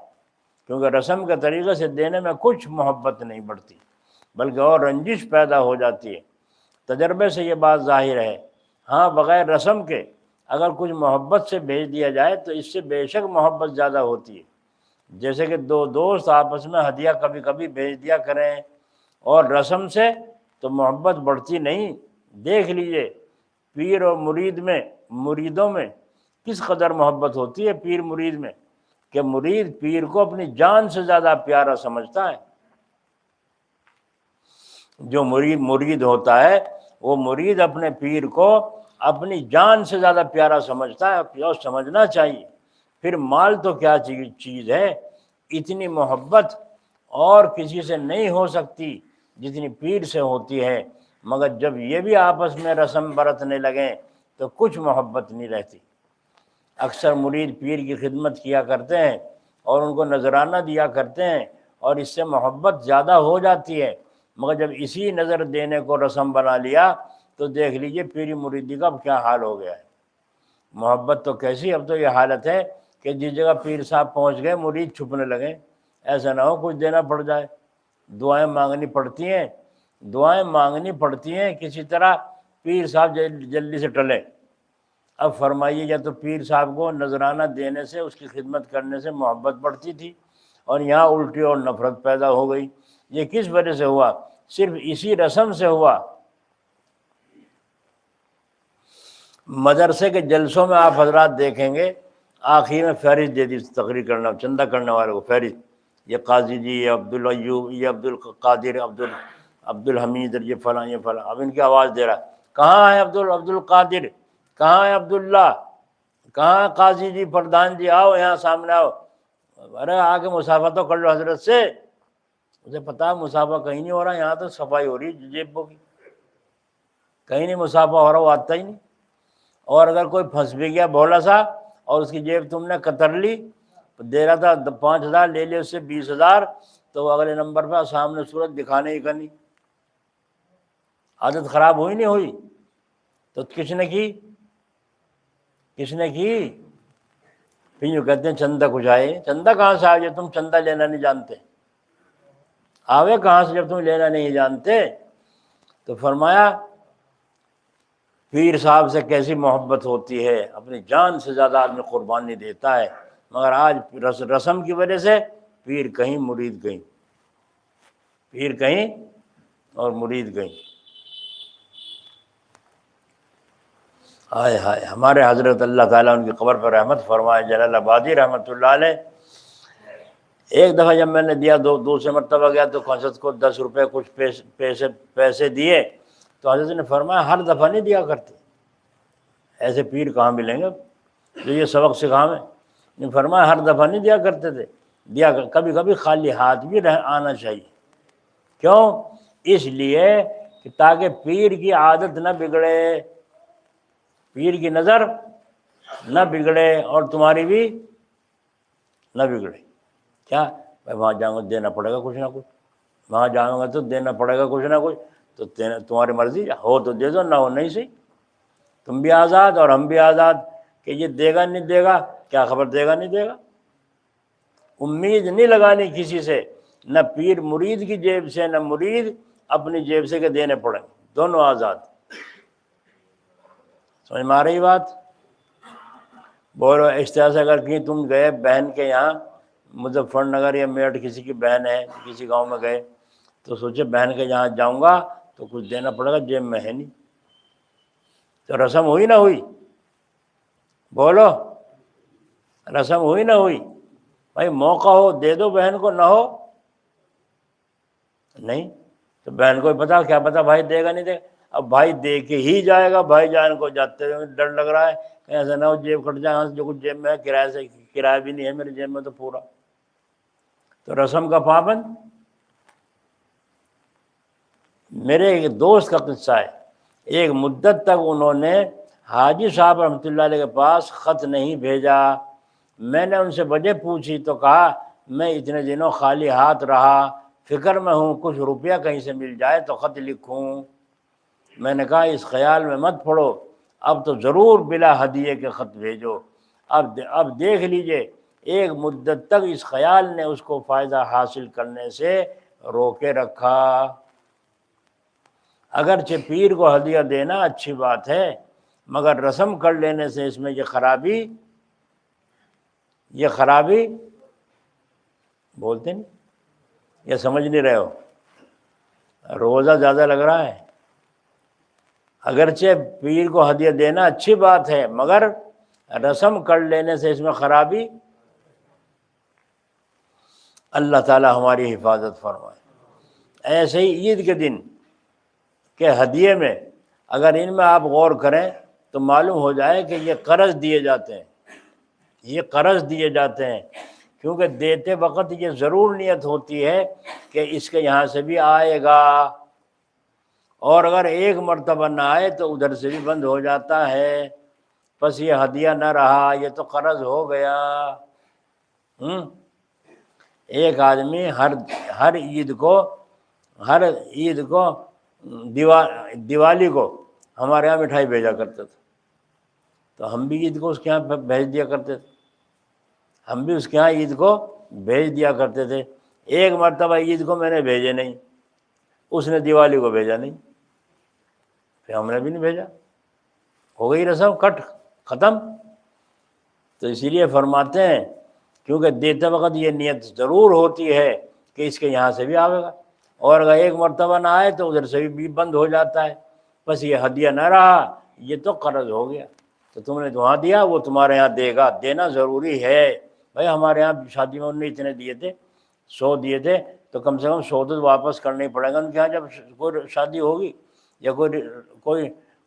کیونکہ رسم کے طریقے سے دینے میں کچھ محبت نہیں بڑھتی بلکہ اور رنجش پیدا ہو جاتی ہے۔ تجربے سے یہ بات ظاہر ہے۔ ہاں بغیر رسم کے اگر کچھ محبت سے بھیج دیا جائے تو اس سے بے شک محبت زیادہ ہوتی ہے، جیسے کہ دو دوست آپس میں ہدیہ کبھی کبھی بھیج دیا کریں، اور رسم سے تو محبت بڑھتی نہیں۔ دیکھ لیجئے پیر اور مریدوں میں کس قدر محبت ہوتی ہے، پیر مرید میں، کہ مرید پیر کو اپنی جان سے زیادہ پیارا سمجھتا ہے۔ جو مرید ہوتا ہے وہ مرید اپنے پیر کو اپنی جان سے زیادہ پیارا سمجھتا ہے، اور سمجھنا چاہیے۔ پھر مال تو کیا چیز ہے، اتنی محبت اور کسی سے نہیں ہو سکتی جتنی پیر سے ہوتی ہے، مگر جب یہ بھی آپس میں رسم برتنے لگیں تو کچھ محبت نہیں رہتی۔ اکثر مرید پیر کی خدمت کیا کرتے ہیں اور ان کو نذرانہ دیا کرتے ہیں، اور اس سے محبت زیادہ ہو جاتی ہے، مگر جب اسی نظر دینے کو رسم بنا لیا تو دیکھ لیجئے پیری مریدی کا اب کیا حال ہو گیا ہے۔ محبت تو کیسی، اب تو یہ حالت ہے کہ جس جگہ پیر صاحب پہنچ گئے مرید چھپنے لگے، ایسا نہ ہو کچھ دینا پڑ جائے۔ دعائیں مانگنی پڑتی ہیں کسی طرح پیر صاحب جلدی سے ٹلے۔ اب فرمائیے، یا تو پیر صاحب کو نذرانہ دینے سے، اس کی خدمت کرنے سے محبت بڑھتی تھی، اور یہاں الٹی اور نفرت پیدا ہو گئی۔ یہ کس وجہ سے ہوا؟ صرف اسی رسم سے ہوا۔ مدرسے کے جلسوں میں آپ حضرات دیکھیں گے آخر میں فہرست دے دی، تقریر کرنا، چندہ کرنے والے کو فہرست، یہ قاضی جی، یہ عبدالایوب، یہ عبدالقادر، عبدالحمید، یہ فلاں۔ اب ان کی آواز دے رہا ہے، کہاں ہے عبد القادر، کہاں ہے عبداللہ، کہاں ہے قاضی جی، پردھان جی، آؤ یہاں سامنے آؤ۔ ارے آ کے مصافحہ تو کر لو حضرت سے۔ اسے پتا مصافحہ کہیں نہیں ہو رہا، یہاں تو صفائی ہو رہی ہے جیبوں کی، کہیں نہیں مصافحہ ہو رہا، وہ آتا ہی نہیں۔ اور اگر کوئی پھنس بھی گیا بھولا سا اور اس کی جیب تم نے کتر لی، دے رہا تھا 5,000 لے لے اس سے 20,000، تو وہ اگلے نمبر پہ سامنے صورت دکھانے ہی کرنی۔ عادت خراب ہوئی نہیں ہوئی؟ تو کس نے کی؟ کس نے کی؟ پھر یوں کہتے ہیں چندہ کچھ آئے، چندہ کہاں سے آئے؟ تم چندہ لینا نہیں جانتے، آوے کہاں سے جب تم لینا نہیں جانتے؟ تو فرمایا پیر صاحب سے کیسی محبت ہوتی ہے، اپنی جان سے زیادہ آدمی قربانی دیتا ہے، مگر آج رسم کی وجہ سے پیر کہیں مرید کہیں، پیر کہیں اور مرید کہیں۔ ہائے ہائے، ہمارے حضرت اللہ تعالیٰ ان کی قبر پر رحمت فرمائے، جلال آبادی رحمۃ اللہ علیہ، ایک دفعہ جب میں نے دیا، دوسرے مرتبہ گیا تو حضرت کو 10 روپے کچھ پیسے دیے، تو حضرت نے فرمایا ہر دفعہ نہیں دیا کرتے، ایسے پیر کہاں ملیں گے جو یہ سبق سکھاویں؟ نے فرمایا ہر دفعہ نہیں دیا کرتے تھے، دیا کبھی کبھی خالی ہاتھ بھی آنا چاہیے۔ کیوں؟ اس لیے کہ تاکہ پیر کی عادت نہ بگڑے، پیر کی نظر نہ بگڑے اور تمہاری بھی نہ بگڑے۔ کیا بھائی وہاں جاؤں گا دینا پڑے گا کچھ نہ کچھ، وہاں جاؤں گا تو دینا پڑے گا کچھ نہ کچھ، تو تمہاری مرضی، ہو تو دے دو، نہ ہو نہیں صحیح۔ تم بھی آزاد اور ہم بھی آزاد، کہ یہ دے گا نہیں دے گا، کیا خبر دے گا نہیں دے گا۔ امید نہیں لگانی کسی سے، نہ پیر مرید کی جیب سے، نہ مرید اپنی جیب سے کہ دینے پڑیں، دونوں آزاد۔ سمجھ میں آ رہی بات؟ بولو اس طرح سے اگر کہیں تم گئے بہن کے یہاں، مظفر نگر یا میرٹھ کسی کی بہن ہے، کسی گاؤں میں گئے، تو سوچے بہن کے یہاں جاؤں گا تو کچھ دینا پڑے گا، جیب میں ہے نہیں، تو رسم ہوئی نہ ہوئی؟ بولو رسم ہوئی نہ ہوئی؟ بھائی موقع ہو دے دو بہن کو، نہ ہو نہیں، تو بہن کو پتا، کیا پتا بھائی دے گا نہیں دے گا۔ اب بھائی دے کے ہی جائے گا، بھائی جان کو جاتے ہوئے ڈر لگ رہا ہے کہ ایسا نہ ہو جیب کٹ جائے، جو کچھ جیب میں ہے کرایہ سے، کرایہ بھی نہیں ہے میری جیب میں تو پورا، تو رسم کا پابند۔ میرے ایک دوست کا قصہ ہے، ایک مدت تک انہوں نے حاجی صاحب رحمۃ اللہ علیہ کے پاس خط نہیں بھیجا۔ میں نے ان سے وجہ پوچھی تو کہا میں اتنے دنوں خالی ہاتھ رہا، فکر میں ہوں کچھ روپیہ کہیں سے مل جائے تو خط لکھوں۔ میں نے کہا اس خیال میں مت پڑو، اب تو ضرور بلا ہدیے کے خط بھیجو۔ اب دیکھ لیجئے، ایک مدت تک اس خیال نے اس کو فائدہ حاصل کرنے سے روکے رکھا۔ اگرچہ پیر کو ہدیہ دینا اچھی بات ہے، مگر رسم کر لینے سے اس میں یہ خرابی بولتے نہیں، یہ سمجھ نہیں رہے ہو، روزہ زیادہ لگ رہا ہے۔ اگرچہ پیر کو ہدیہ دینا اچھی بات ہے، مگر رسم کر لینے سے اس میں خرابی۔ اللہ تعالی ہماری حفاظت فرمائے۔ ایسے ہی عید کے دن کے ہدیے میں اگر ان میں آپ غور کریں تو معلوم ہو جائے کہ یہ قرض دیے جاتے ہیں، یہ قرض دیے جاتے ہیں، کیونکہ دیتے وقت یہ ضرور نیت ہوتی ہے کہ اس کے یہاں سے بھی آئے گا، اور اگر ایک مرتبہ نہ آئے تو ادھر سے بھی بند ہو جاتا ہے، بس یہ ہدیہ نہ رہا، یہ تو قرض ہو گیا۔ ایک آدمی ہر عید کو دیوالی کو ہمارے یہاں مٹھائی بھیجا کرتا تھا، تو ہم بھی عید کو اس کے یہاں بھیج دیا کرتے تھے، ہم بھی اس کے یہاں عید کو بھیج دیا کرتے تھے۔ ایک مرتبہ عید کو میں نے بھیجے نہیں، اس نے دیوالی کو بھیجا نہیں، پھر ہم نے بھی نہیں بھیجا، ہو گئی رسم ختم۔ تو اسی لیے فرماتے ہیں کیونکہ دیتے وقت یہ نیت ضرور ہوتی ہے کہ اس کے یہاں سے بھی آئے گا، اور اگر ایک مرتبہ نہ آئے تو ادھر سے بھی بند ہو جاتا ہے، بس یہ ہدیہ نہ رہا، یہ تو قرض ہو گیا۔ تو تم نے وہاں دیا، وہ تمہارے یہاں دے گا، دینا ضروری ہے۔ بھائی ہمارے یہاں شادی میں انہوں نے اتنے دیے تھے، 100 دیے تھے، تو کم سے کم 100 تو واپس کرنا ہی پڑے گا ان کے یہاں جب کوئی شادی ہوگی یا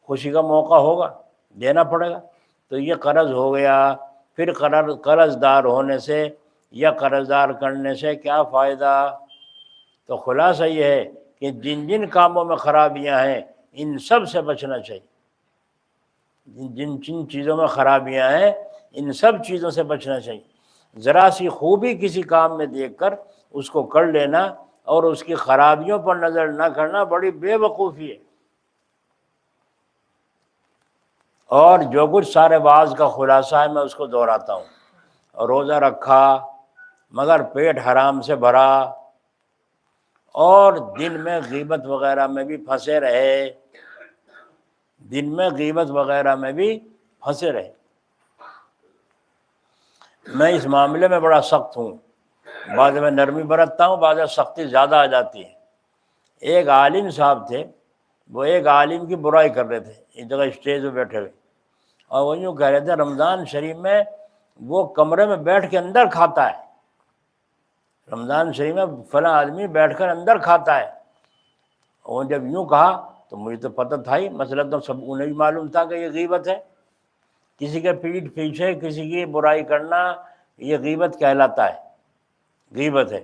خوشی کا موقع ہوگا دینا پڑے گا۔ تو یہ قرض ہو گیا۔ پھر قرض دار ہونے سے یا قرض دار کرنے سے کیا فائدہ؟ تو خلاصہ یہ ہے کہ جن جن کاموں میں خرابیاں ہیں ان سب سے بچنا چاہیے۔ جن جن چیزوں میں خرابیاں ہیں ان سب چیزوں سے بچنا چاہیے۔ ذرا سی خوبی کسی کام میں دیکھ کر اس کو کر لینا اور اس کی خرابیوں پر نظر نہ کرنا بڑی بے وقوفی ہے۔ اور جو کچھ سارے واعظ کا خلاصہ ہے میں اس کو دہراتا ہوں۔ روزہ رکھا مگر پیٹ حرام سے بھرا، اور دن میں غیبت وغیرہ میں بھی پھنسے رہے، دن میں غیبت وغیرہ میں بھی پھنسے رہے۔ میں اس معاملے میں بڑا سخت ہوں، بعض میں نرمی برتتا ہوں، بعض میں سختی زیادہ آ جاتی ہے۔ ایک عالم صاحب تھے، وہ ایک عالم کی برائی کر رہے تھے ایک جگہ اسٹیج پہ بیٹھے ہوئے، اور وہ یوں کہہ رہے تھے رمضان شریف میں وہ کمرے میں بیٹھ کے اندر کھاتا ہے، رمضان شریف میں فلاں آدمی بیٹھ کر اندر کھاتا ہے۔ اور جب یوں کہا تو مجھے تو پتہ تھا ہی، مسئلہ تو سب انہیں بھی معلوم تھا کہ یہ غیبت ہے، کسی کے پیٹھ پیچھے کسی کی برائی کرنا یہ غیبت کہلاتا ہے، غیبت ہے۔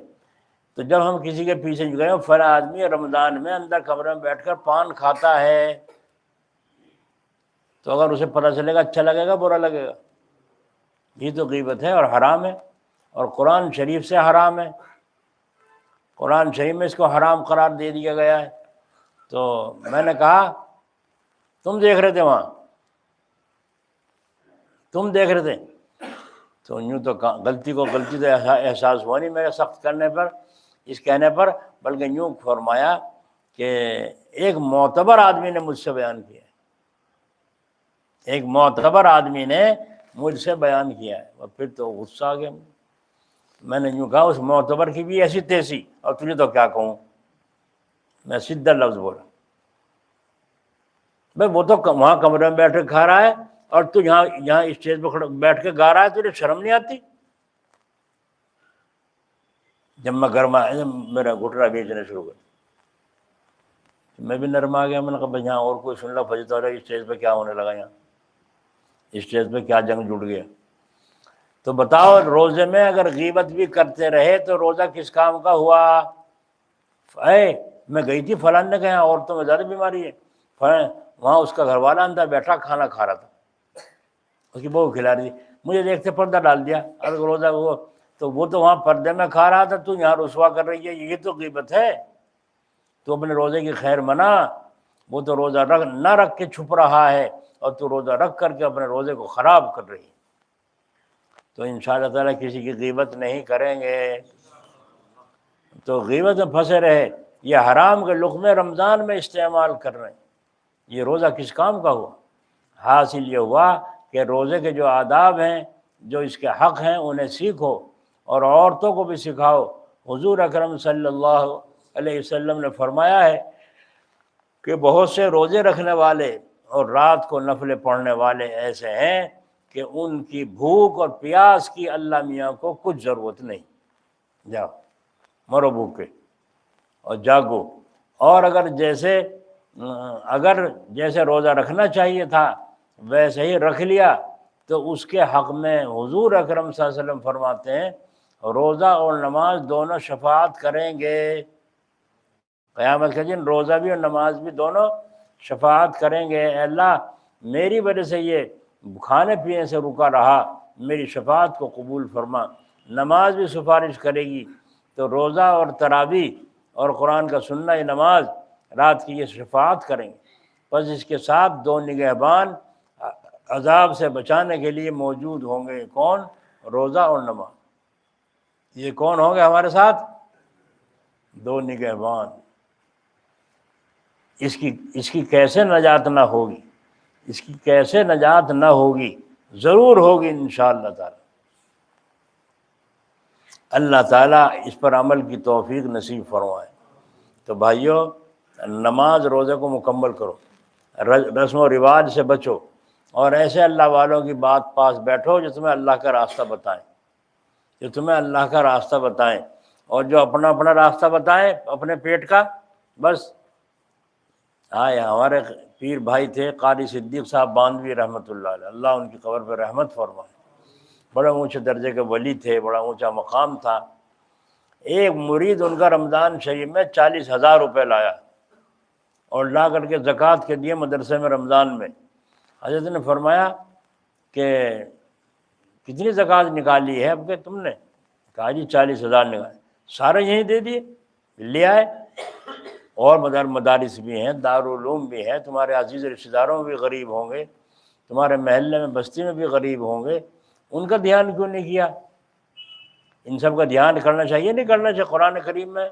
تو جب ہم کسی کے پیچھے گئے فلاں آدمی رمضان میں اندر کمرے میں بیٹھ کر پان کھاتا ہے، تو اگر اسے پتہ چلے گا اچھا لگے گا برا لگے گا؟ یہ تو غیبت ہے اور حرام ہے، اور قرآن شریف سے حرام ہے، قرآن شریف میں اس کو حرام قرار دے دیا گیا ہے۔ تو میں نے کہا تم دیکھ رہے تھے وہاں، تم دیکھ رہے تھے؟ تو یوں تو غلطی تو احساس ہوا نہیں میرے سخت کرنے پر، اس کہنے پر، بلکہ یوں فرمایا کہ ایک معتبر آدمی نے مجھ سے بیان کیا ہے، ایک معتبر آدمی نے مجھ سے بیان کیا ہے، اور پھر تو غصہ آ گیا۔ میں نے یوں کہا اس معتبر کی بھی ایسی تیسی، اور تجھے تو کیا کہوں، میں سیدھا لفظ بولا، بھائی وہ تو وہاں کمرے میں بیٹھ کے کھا رہا ہے اور تو یہاں اسٹیج پہ بیٹھ کے گا رہا ہے، تجھے شرم نہیں آتی؟ جب میں گرما میرا گھٹنا بیچنے شروع کر، میں بھی نرم آ گیا۔ میں نے کہا بھائی یہاں اور کوئی سن لو، فجر تو اسٹیج پہ کیا ہونے لگا، یہاں اسٹیج پہ کیا جنگ جڑ گیا؟ تو بتاؤ روزے میں اگر غیبت بھی کرتے رہے تو روزہ کس کام کا ہوا؟ میں گئی تھی فلاں نے کہا عورتوں میں زیادہ بیماری ہے، وہاں اس کا گھر والا اندر بیٹھا کھانا کھا رہا تھا، اس کی بہو کھلا رہی تھی، مجھے دیکھتے پردہ ڈال دیا، اگر روزہ وہ تو وہاں پردے میں کھا رہا تھا، تو یہاں رسوا کر رہی ہے، یہ تو غیبت ہے۔ تو اپنے روزے کی خیر منا، وہ تو روزہ نہ رکھ کے چھپ رہا ہے، اور تو روزہ رکھ کر کے اپنے روزے کو خراب کر رہی ہے۔ تو انشاءاللہ تعالیٰ کسی کی غیبت نہیں کریں گے۔ تو غیبت میں پھنسے رہے، یہ حرام کے لقمے رمضان میں استعمال کر رہے ہیں، یہ روزہ کس کام کا ہوا؟ حاصل یہ ہوا کہ روزے کے جو آداب ہیں، جو اس کے حق ہیں، انہیں سیکھو اور عورتوں کو بھی سکھاؤ۔ حضور اکرم صلی اللہ علیہ وسلم نے فرمایا ہے کہ بہت سے روزے رکھنے والے اور رات کو نفلیں پڑھنے والے ایسے ہیں کہ ان کی بھوک اور پیاس کی اللہ میاں کو کچھ ضرورت نہیں، جاؤ مرو بھوکے اور جاگو۔ اور اگر جیسے روزہ رکھنا چاہیے تھا ویسے ہی رکھ لیا تو اس کے حق میں حضور اکرم صلی اللہ علیہ وسلم فرماتے ہیں روزہ اور نماز دونوں شفاعت کریں گے، قیامت کے دن روزہ بھی اور نماز بھی دونوں شفاعت کریں گے۔ اے اللہ میری وجہ سے یہ کھانے پینے سے رکا رہا، میری شفاعت کو قبول فرما۔ نماز بھی سفارش کرے گی، تو روزہ اور تراویح اور قرآن کا سننا نماز رات کی یہ شفاعت کریں گے۔ بس اس کے ساتھ دو نگہبان عذاب سے بچانے کے لیے موجود ہوں گے، کون؟ روزہ اور نماز۔ یہ کون ہوں گے ہمارے ساتھ؟ دو نگہبان۔ اس کی کیسے نجات نہ ہوگی، اس کی کیسے نجات نہ ہوگی؟ ضرور ہوگی انشاءاللہ تعالی۔ اللہ تعالیٰ اس پر عمل کی توفیق نصیب فرمائے۔ تو بھائیو نماز روزے کو مکمل کرو، رسم و رواج سے بچو، اور ایسے اللہ والوں کی بات پاس بیٹھو جو تمہیں اللہ کا راستہ بتائیں، جو تمہیں اللہ کا راستہ بتائیں، اور جو اپنا اپنا راستہ بتائیں اپنے پیٹ کا، بس ہمارے پیر بھائی تھے قاری صدیق صاحب باندوی رحمۃ اللہ علیہ، اللہ ان کی قبر پہ رحمت فرمائے، بڑے اونچے درجے کے ولی تھے، بڑا اونچا مقام تھا۔ ایک مرید ان کا رمضان شریف میں 40,000 روپے لایا اور لا کر کے زکوٰۃ کے دیے مدرسے میں رمضان میں۔ حضرت نے فرمایا کہ کتنی زکوٰۃ نکالی ہے اب کہ تم نے؟ کہا جی 40,000 نکالے، سارے یہیں دے دیے، لے آئے۔ اور مدارس بھی ہیں، دارالعلوم بھی ہیں، تمہارے عزیز رشتہ داروں میں بھی غریب ہوں گے، تمہارے محلے میں بستی میں بھی غریب ہوں گے، ان کا دھیان کیوں نہیں کیا؟ ان سب کا دھیان کرنا چاہیے، نہیں کرنا چاہیے؟ قرآن کریم میں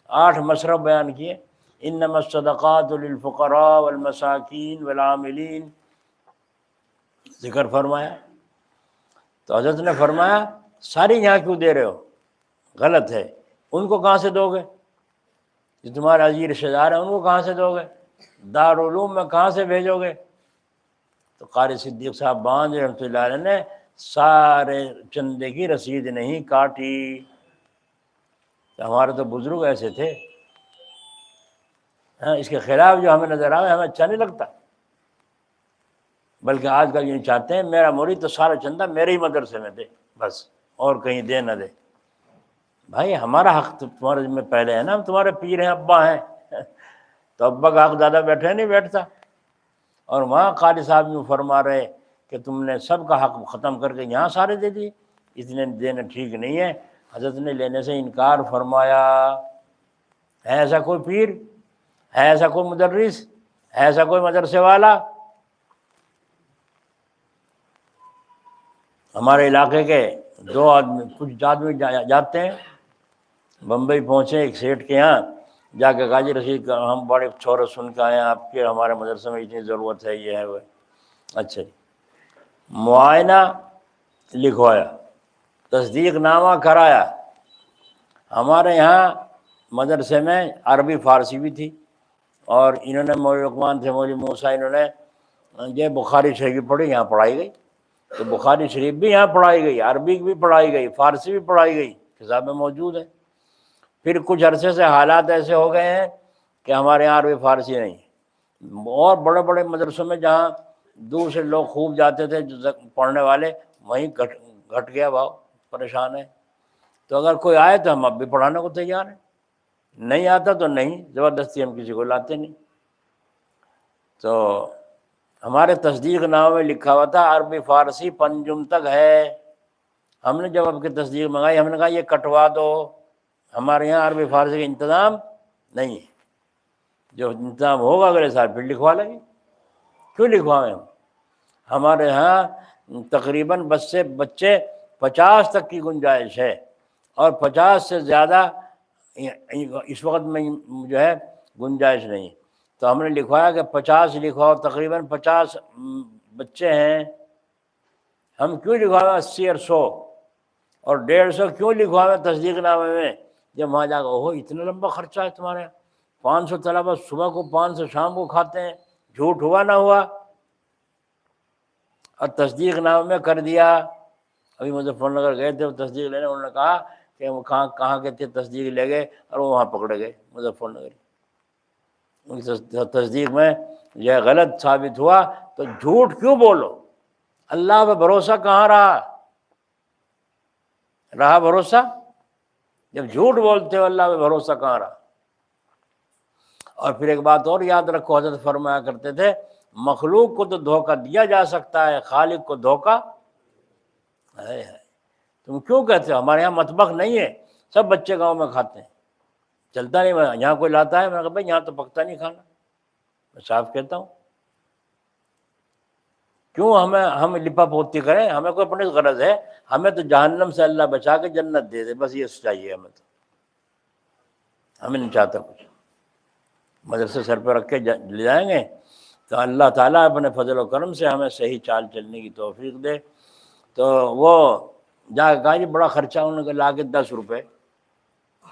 8 مصرف بیان کیے، انما الصدقات للفقراء والمساکین والعاملین، ذکر فرمایا۔ تو حضرت نے فرمایا ساری یہاں کیوں دے رہے ہو؟ غلط ہے، ان کو کہاں سے دو گے؟ جو تمہارے عزیز رشتہ دار ہیں ان کو کہاں سے دو گے؟ دارالعلوم میں کہاں سے بھیجو گے؟ تو قاری صدیق صاحب باندھ رحمۃ اللہ علیہ نے سارے چندے کی رسید نہیں کاٹی۔ ہمارے تو بزرگ ایسے تھے، اس کے خلاف جو ہمیں نظر آئے ہمیں اچھا نہیں لگتا، بلکہ آج کل یہ چاہتے ہیں میرا مرید تو سارا چندہ میرے ہی مدرسے میں دے، بس اور کہیں دے نہ دے۔ بھائی ہمارا حق تو تمہارے ذمہ پہلے ہے نا، ہم تمہارے پیر ہیں، ابا ہیں، تو ابا کا حق زیادہ بیٹھے نہیں بیٹھتا۔ اور وہاں قاری صاحب یوں فرما رہے کہ تم نے سب کا حق ختم کر کے یہاں سارے دے دیے، اتنے دینا ٹھیک نہیں ہے۔ حضرت نے لینے سے انکار فرمایا۔ ہے ایسا کوئی پیر؟ ہے ایسا کوئی مدرس؟ ہے ایسا کوئی مدرسے والا؟ ہمارے علاقے کے کچھ آدمی جاتے ہیں، بمبئی پہنچے ایک سیٹھ کے یہاں، جا کے قاضی رشید ہم بڑے چھوڑے سن کے آئے ہیں آپ کے، ہمارے مدرسے میں اتنی ضرورت ہے، یہ ہے وہ۔ اچھا جی، معائنہ لکھوایا، تصدیق نامہ کرایا۔ ہمارے یہاں مدرسے میں عربی فارسی بھی تھی، اور انہوں نے مولوی لقمان تھے، مولوی موسیٰ، انہوں نے یہ بخاری شریف پڑھی، یہاں پڑھائی گئی، تو بخاری شریف بھی یہاں پڑھائی گئی، عربی بھی پڑھائی گئی، فارسی بھی پڑھائی گئی، کتاب میں موجود ہے۔ پھر کچھ عرصے سے حالات ایسے ہو گئے ہیں کہ ہمارے یہاں عربی فارسی نہیں، اور بڑے بڑے مدرسوں میں جہاں دور سے لوگ خوب جاتے تھے پڑھنے والے، وہیں گھٹ گیا بھاؤ، پریشان ہے۔ تو اگر کوئی آئے تو ہم اب بھی پڑھانے کو تیار ہیں، نہیں آتا تو نہیں، زبردستی ہم کسی کو لاتے نہیں۔ تو ہمارے تصدیق نامے میں لکھا ہوا تھا عربی فارسی پنجم تک ہے۔ ہم نے جب اب کی تصدیق منگائی، ہم نے کہا یہ کٹوا دو، ہمارے یہاں عربی فارسی کا انتظام نہیں ہے، جو انتظام ہوگا اگلے سال پھر لکھوا لیں گے۔ کیوں لکھوائیں ہم؟ ہمارے ہاں تقریباً بچے 50 تک کی گنجائش ہے، اور 50 سے زیادہ اس وقت میں جو ہے گنجائش نہیں۔ تو ہم نے لکھوایا کہ 50 لکھواؤ، تقریباً 50 بچے ہیں، ہم کیوں لکھوائیں 80 اور 100 اور 150 کیوں لکھوائیں تصدیق نامے میں؟ جب وہاں جا کے اتنا لمبا خرچہ ہے تمہارے یہاں، 500 طلبہ صبح کو 500 شام کو کھاتے ہیں، جھوٹ ہوا نہ ہوا؟ اور تصدیق نامے میں کر دیا۔ ابھی مظفر نگر گئے تھے وہ تصدیق لینے، انہوں نے کہا کہ وہ کہاں کے تھے، تصدیق لے گئے اور وہ وہاں پکڑے گئے مظفر نگر۔ ان کی تصدیق میں یہ غلط ثابت ہوا تو جھوٹ کیوں بولو؟ اللہ پہ بھروسہ کہاں رہا بھروسہ؟ جب جھوٹ بولتے ہو اللہ پہ بھروسہ کہاں رہا؟ اور پھر ایک بات اور یاد رکھو، حضرت فرمایا کرتے تھے مخلوق کو تو دھوکہ دیا جا سکتا ہے، خالق کو دھوکہ ہے۔ تم کیوں کہتے ہو ہمارے یہاں مطبخ نہیں ہے، سب بچے گاؤں میں کھاتے ہیں، چلتا نہیں، یہاں کوئی لاتا ہے، میں نے کہا بھائی یہاں تو پکتا نہیں کھانا، میں صاف کہتا ہوں۔ کیوں ہم لپا پوتی کریں؟ ہمیں کوئی اپنی غرض ہے؟ ہمیں تو جہنم سے اللہ بچا کے جنت دے دے، بس یہ چاہیے ہمیں، تو ہمیں نہیں چاہتا کچھ۔ مدرسے سر پہ رکھ کے لے جائیں گے تو اللہ تعالیٰ اپنے فضل و کرم سے ہمیں صحیح چال چلنے کی توفیق دے۔ تو وہ جا کے کہا جی بڑا خرچہ، انہوں نے لا کے 10 روپے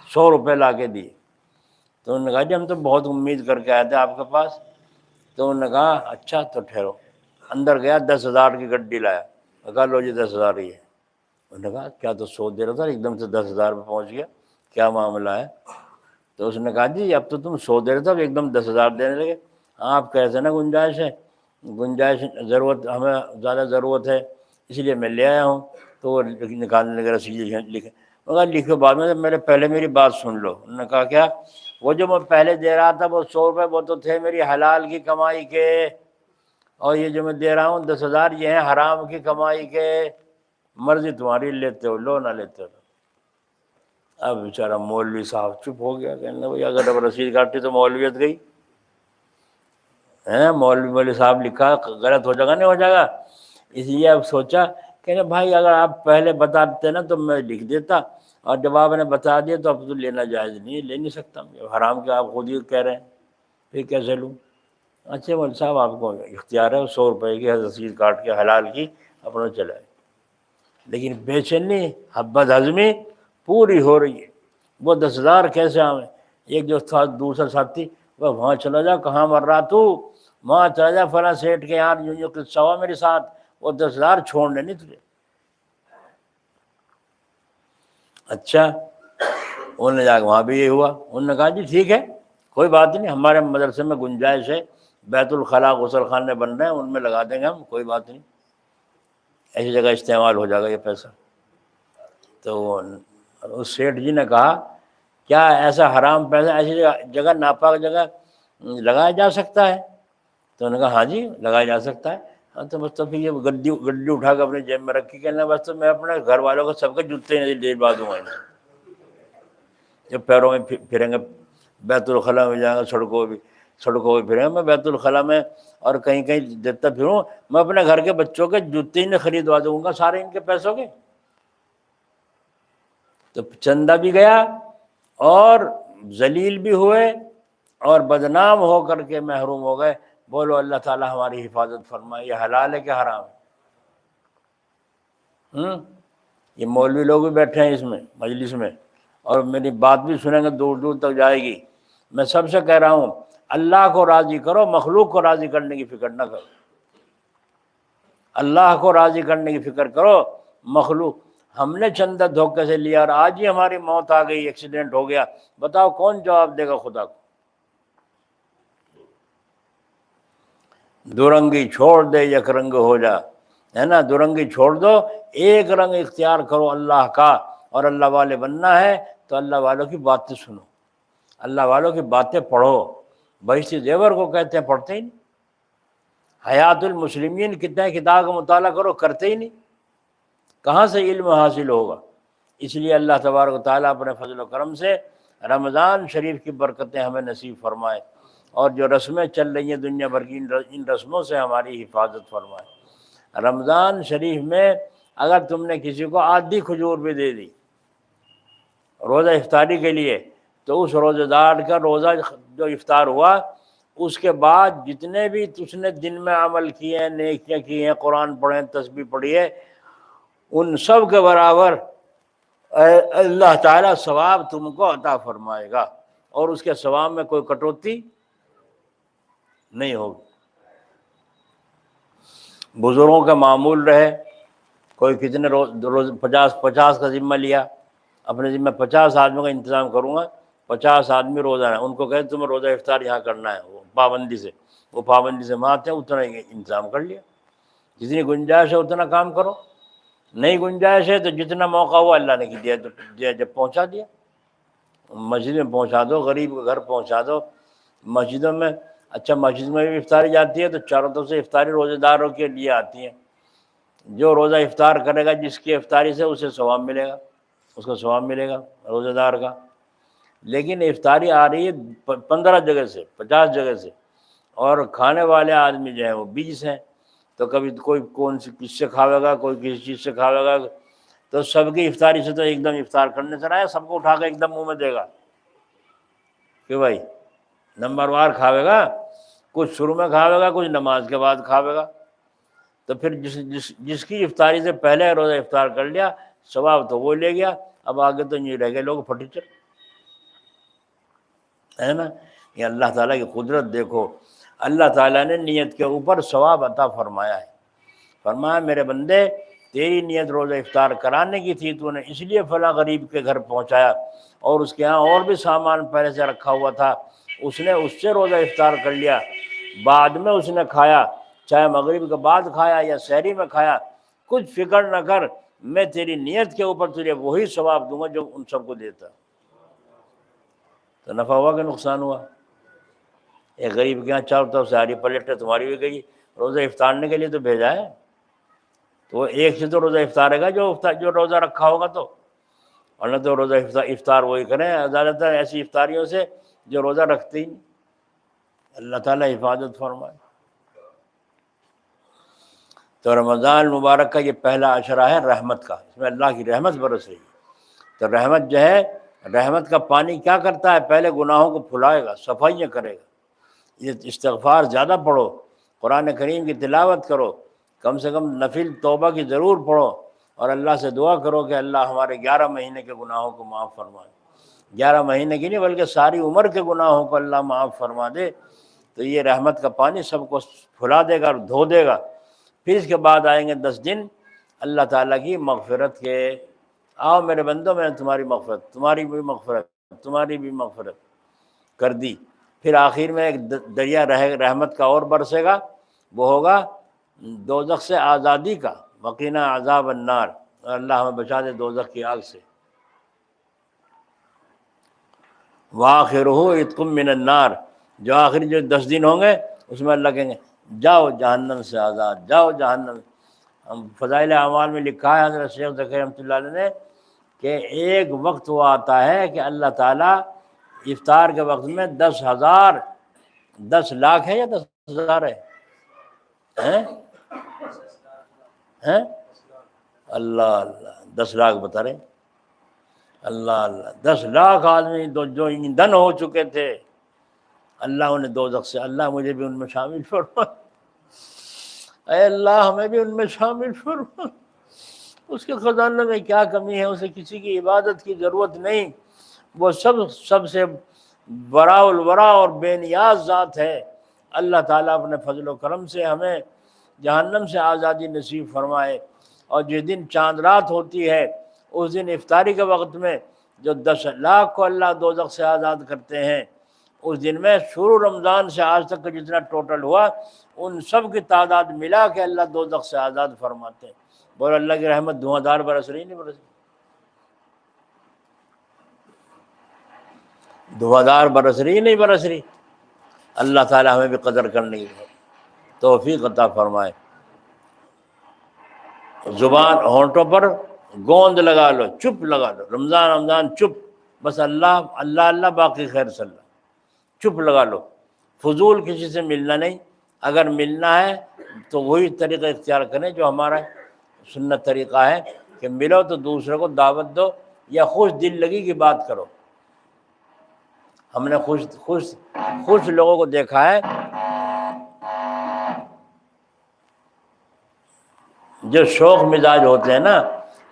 100 روپے لا کے دیے۔ تو انہوں نے کہا جی ہم تو بہت امید کر کے آئے تھے آپ کے پاس۔ تو انہوں نے کہا اچھا تو ٹھہرو، اندر گیا 10,000 کی گڈی لایا، کہا لو جی 10,000 ہی ہے۔ انہوں نے کہا کیا تو 100 دے رہا تھا، ایک دم سے 10,000 پہ پہنچ گیا، کیا معاملہ ہے؟ تو اس نے کہا جی اب تو تم 100 دے رہے تھے، اب ایک دم 10,000 دینے لگے۔ آپ کہتے ہیں نا گنجائش ہے، گنجائش ضرورت ہمیں زیادہ ضرورت ہے اس لیے میں لے آیا ہوں، تو وہ نکالنے لگا رسید لکھے، مگر لکھے بعد میں پہلے میری بات سن لو۔ انہوں نے کہا کیا؟ وہ جو میں پہلے دے رہا تھا وہ 100 روپے وہ تو تھے میری حلال کی کمائی کے، اور یہ جو میں دے رہا ہوں 10,000 یہ ہیں حرام کی کمائی کے، مرضی تمہاری، لیتے ہو لو نہ لیتے ہو۔ اب بیچارہ مولوی صاحب چپ ہو گیا، کہنے بھائی اگر اب رسید کاٹی تو مولویت گئی ہے، مولوی صاحب لکھا غلط ہو جائے گا، نہیں ہو جائے گا، اس لیے اب سوچا کہ بھائی اگر آپ پہلے بتا دیتے نا تو میں لکھ دیتا، اور جب آپ نے بتا دیا تو اب تو لینا جائز نہیں، لے نہیں سکتا، حرام کے آپ خود ہی کہہ رہے ہیں، پھر کیسے لوں؟ اچھا مول صاحب آپ کو اختیار ہے 100 روپے کی رسید کاٹ کے حلال کی اپنا چلائے، لیکن بے چینی بد ہضمی پوری ہو رہی ہے۔ وہ 10,000 کیسے آئیں؟ ایک جو تھا دوسرا ساتھی، وہ وہاں چلا جا، کہاں مر رہا تو، وہاں چلا جا فلاں سیٹ کے یہاں جو قصہ ہوا میرے ساتھ، وہ 10,000 چھوڑنے نہیں تجھے۔ اچھا انہوں نے جا کے وہاں بھی یہ ہوا، انہوں نے کہا جی ٹھیک ہے کوئی بات نہیں، ہمارے مدرسے میں گنجائش ہے، بیت الخلاء غسل خانے بن رہے ہیں، ان میں لگا دیں گے ہم، کوئی بات نہیں، ایسی جگہ استعمال ہو جائے گا یہ پیسہ۔ تو اس سیٹھ جی نے کہا کیا ایسا حرام پیسہ ایسی جگہ ناپاک جگہ لگایا جا سکتا ہے؟ تو انہوں نے کہا ہاں جی لگایا جا سکتا ہے۔ ہاں تو بس تو پھر یہ گڈی اٹھا کے اپنے جیب میں رکھی، کہنا بس تو میں اپنے گھر والوں کو سب کے جوتے دلوا دوں گا، جب پیروں میں پھریں گے بیت الخلاء میں جائیں گے، سڑکوں پہ پھریں گے، میں بیت الخلاء میں اور کہیں کہیں دیتا پھروں، میں اپنے گھر کے بچوں کے جوتے ہی خریدوا دوں گا سارے ان کے پیسوں کے۔ تو چندہ بھی گیا اور ذلیل بھی ہوئے اور بدنام ہو کر کے محروم ہو گئے۔ بولو اللہ تعالیٰ ہماری حفاظت فرمائے، یہ حلال ہے کہ حرام ہے؟ یہ مولوی لوگ بھی بیٹھے ہیں اس میں مجلس میں، اور میری بات بھی سنیں گے، دور دور تک جائے گی۔ میں سب سے کہہ رہا ہوں اللہ کو راضی کرو، مخلوق کو راضی کرنے کی فکر نہ کرو۔ اللہ کو راضی کرنے کی فکر کرو، مخلوق۔ ہم نے چندہ دھوکے سے لیا اور آج ہی ہماری موت آ گئی، ایکسیڈنٹ ہو گیا، بتاؤ کون جواب دے گا خدا کو؟ دو رنگی چھوڑ دے یک رنگ ہو جا، ہے نا، دو رنگی چھوڑ دو، ایک رنگ اختیار کرو اللہ کا، اور اللہ والے بننا ہے تو اللہ والوں کی باتیں سنو، اللہ والوں کی باتیں پڑھو۔ بہشتی زیور کو کہتے ہیں پڑھتے ہی نہیں، حیات المسلمین کتنے کتاب کا مطالعہ کرو، کرتے ہی نہیں، کہاں سے علم حاصل ہوگا؟ اس لیے اللہ تبارک و تعالیٰ اپنے فضل و کرم سے رمضان شریف کی برکتیں ہمیں نصیب فرمائے، اور جو رسمیں چل رہی ہیں دنیا بھر کی ان رسموں سے ہماری حفاظت فرمائے۔ رمضان شریف میں اگر تم نے کسی کو آدھی کھجور بھی دے دی روزہ افطاری کے لیے، تو اس روزہ دار کا روزہ جو افطار ہوا اس کے بعد جتنے بھی تس نے دن میں عمل کیے ہیں، نیکیاں کی ہیں، قرآن پڑھیں، تسبیح پڑھی ہے، ان سب کے برابر اللہ تعالیٰ ثواب تم کو عطا فرمائے گا، اور اس کے ثواب میں کوئی کٹوتی نہیں ہوگی۔ بزرگوں کا معمول رہے، کوئی کتنے روز 50 کا ذمہ لیا، اپنے ذمہ 50 آدمیوں کا انتظام کروں گا، 50 آدمی روزہ ہے، ان کو کہے تمہیں روزہ افطار یہاں کرنا ہے، وہ پابندی سے مانتے ہیں، اتنا ہی انتظام کر لیا، جتنی گنجائش ہے اتنا کام کرو، نہیں گنجائش ہے تو جتنا موقع ہوا اللہ نے دیا جب پہنچا دیا، مسجد میں پہنچا دو، غریب کے گھر پہنچا دو، مسجدوں میں، اچھا مسجد میں بھی افطاری جاتی ہے تو چاروں طرف سے افطاری روزہ داروں کے لیے آتی ہیں، جو روزہ افطار کرے گا جس کی افطاری سے اسے ثواب ملے گا، اس کو ثواب ملے گا روزہ دار کا۔ لیکن افطاری آ رہی ہے 15 جگہ سے، 50 جگہ سے، اور کھانے والے آدمی جو ہیں وہ 20 ہیں، تو کبھی کوئی کون سی کس سے کھاوے گا، کوئی کسی چیز سے کھاوے گا، تو سب کی افطاری سے تو ایک دم افطار کرنے سے رہا، سب کو اٹھا کے ایک دم منہ میں دے گا کہ بھائی نمبر وار کھاوے گا، کچھ شروع میں کھاوے گا، کچھ نماز کے بعد کھاوے گا، تو پھر جس کی افطاری سے پہلے روزہ افطار کر لیا ثواب تو وہ لے گیا، اب آگے تو نہیں رہ گئے لوگ پھٹیچر، ہے نا۔ یہ اللہ تعالیٰ کی قدرت دیکھو، اللہ تعالیٰ نے نیت کے اوپر ثواب عطا فرمایا ہے، فرمایا میرے بندے تیری نیت روزہ افطار کرانے کی تھی، تو نے اس لیے فلاں غریب کے گھر پہنچایا، اور اس کے ہاں اور بھی سامان پہلے سے رکھا ہوا تھا، اس نے اس سے روزہ افطار کر لیا، بعد میں اس نے کھایا، چاہے مغرب کے بعد کھایا یا سحری میں کھایا، کچھ فکر نہ کر، میں تیری نیت کے اوپر تجھے وہی ثواب دوں گا جو ان سب کو دیتا۔ تو نفع ہوا کہ نقصان ہوا؟ ایک غریب کے یہاں چاروں طرف سے ساری پلیٹ ہے، تمہاری بھی گئی، روزہ افطارنے کے لیے تو بھیجا ہے، تو وہ ایک سے تو روزہ افطارے گا جو روزہ رکھا ہوگا، تو اور نہ تو روزہ افطار وہی کریں زیادہ تر ایسی افطاریوں سے جو روزہ رکھتے ہی نہیں۔ اللہ تعالیٰ حفاظت فرمائے۔ تو رمضان مبارک کا یہ پہلا عشرہ ہے رحمت کا، اس میں اللہ کی رحمت برس رہی ہے۔ تو رحمت جو ہے، رحمت کا پانی کیا کرتا ہے؟ پہلے گناہوں کو پھلائے گا، صفائیاں کرے گا۔ یہ استغفار زیادہ پڑھو، قرآن کریم کی تلاوت کرو، کم سے کم نفل توبہ کی ضرور پڑھو، اور اللہ سے دعا کرو کہ اللہ ہمارے 11 مہینے کے گناہوں کو معاف فرمائے۔ 11 مہینے کی نہیں بلکہ ساری عمر کے گناہوں کو اللہ معاف فرما دے، تو یہ رحمت کا پانی سب کو پھلا دے گا اور دھو دے گا۔ پھر اس کے بعد آئیں گے 10 دن اللہ تعالیٰ کی مغفرت کے، آؤ میرے بندو میں نے تمہاری مغفرت، تمہاری بھی مغفرت، تمہاری بھی مغفرت کر دی۔ پھر آخر میں ایک دریا رحمت کا اور برسے گا، وہ ہوگا دوزخ سے آزادی کا، وقینا عذاب النار، اللہ ہمیں بچا دے دوزخ کی آگ سے۔ وآخرہ عتق من النار، جو آخری جو 10 دن ہوں گے اس میں اللہ کہیں گے جاؤ جہنم سے آزاد، جاؤ جہنم۔ ہم فضائل اعمال میں لکھا ہے حضرت شیخ ذکر رحمۃ اللہ علیہ نے کہ ایک وقت وہ آتا ہے کہ اللہ تعالیٰ افطار کے وقت میں 10,000، 10 لاکھ ہے یا 10,000 ہے؟ ہیں؟ اللہ اللہ، 10 لاکھ بتا رہے، اللہ اللہ، 10 لاکھ آدمی جو ایندھن ہو چکے تھے، اللہ انہیں دوزخ سے، اللہ مجھے بھی ان میں شامل فرما، اے اللہ ہمیں بھی ان میں شامل فرما۔ اس کے خزانے میں کیا کمی ہے؟ اسے کسی کی عبادت کی ضرورت نہیں، وہ سب سے ورا الورا اور بے نیاز ذات ہے۔ اللہ تعالیٰ اپنے فضل و کرم سے ہمیں جہنم سے آزادی نصیب فرمائے۔ اور جس دن چاند رات ہوتی ہے اس دن افطاری کے وقت میں جو 10 لاکھ کو اللہ دوزخ سے آزاد کرتے ہیں، اس دن میں شروع رمضان سے آج تک کا جتنا ٹوٹل ہوا ان سب کی تعداد ملا کے اللہ دوزخ سے آزاد فرماتے ہیں۔ بول اللہ کی رحمت دھواں دھار برس رہی نہیں برس رہی؟ دھواں دھار برس رہی نہیں برس رہی؟ اللہ تعالیٰ ہمیں بھی قدر کرنے کی توفیق عطا فرمائے۔ زبان ہونٹوں پر گوند لگا لو، چپ لگا لو، رمضان رمضان چپ، بس اللہ اللہ اللہ، باقی خیر صلی اللہ، چپ لگا لو، فضول کسی سے ملنا نہیں۔ اگر ملنا ہے تو وہی طریقہ اختیار کریں جو ہمارا سنت طریقہ ہے کہ ملو تو دوسرے کو دعوت دو یا خوش دل لگی کی بات کرو۔ ہم نے خوش لوگوں کو دیکھا ہے جو شوق مزاج ہوتے ہیں نا،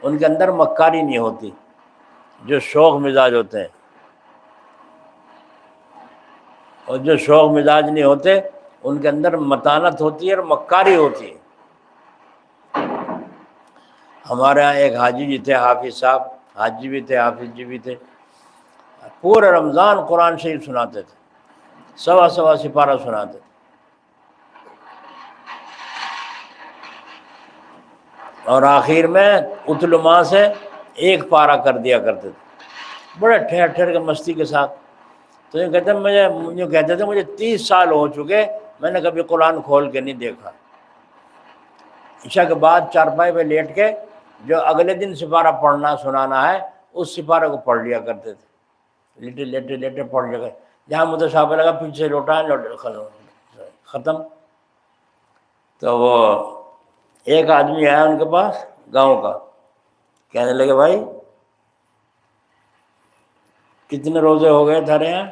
ان کے اندر مکاری نہیں ہوتی۔ جو شوق مزاج ہوتے ہیں اور جو شوق مزاج نہیں ہوتے ان کے اندر متانت ہوتی ہے اور مکاری ہوتی ہے۔ ہمارے یہاں ایک حاجی جی تھے، حافظ صاحب، حاجی بھی تھے حافظ جی بھی تھے، پورے رمضان قرآن شریف سناتے تھے، سوا سپارہ سناتے تھے، اور آخر میں اتلما سے 1 پارہ کر دیا کرتے تھے، بڑے ٹھہر ٹھہر کے مستی کے ساتھ۔ تو یہ کہتے ہیں مجھے 30 سال ہو چکے، میں نے کبھی قرآن کھول کے نہیں دیکھا۔ عشاء کے بعد چارپائی پہ لیٹ کے جو اگلے دن سپارہ پڑھنا سنانا ہے اس سپارے کو پڑھ لیا کرتے تھے، لیٹے پڑھ لیا کرتے، جہاں مجھے صاحب لگا پیچھے لوٹا ختم۔ تو وہ ایک آدمی آیا ان کے پاس گاؤں کا، کہنے لگے بھائی کتنے روزے ہو گئے تھارے یہاں؟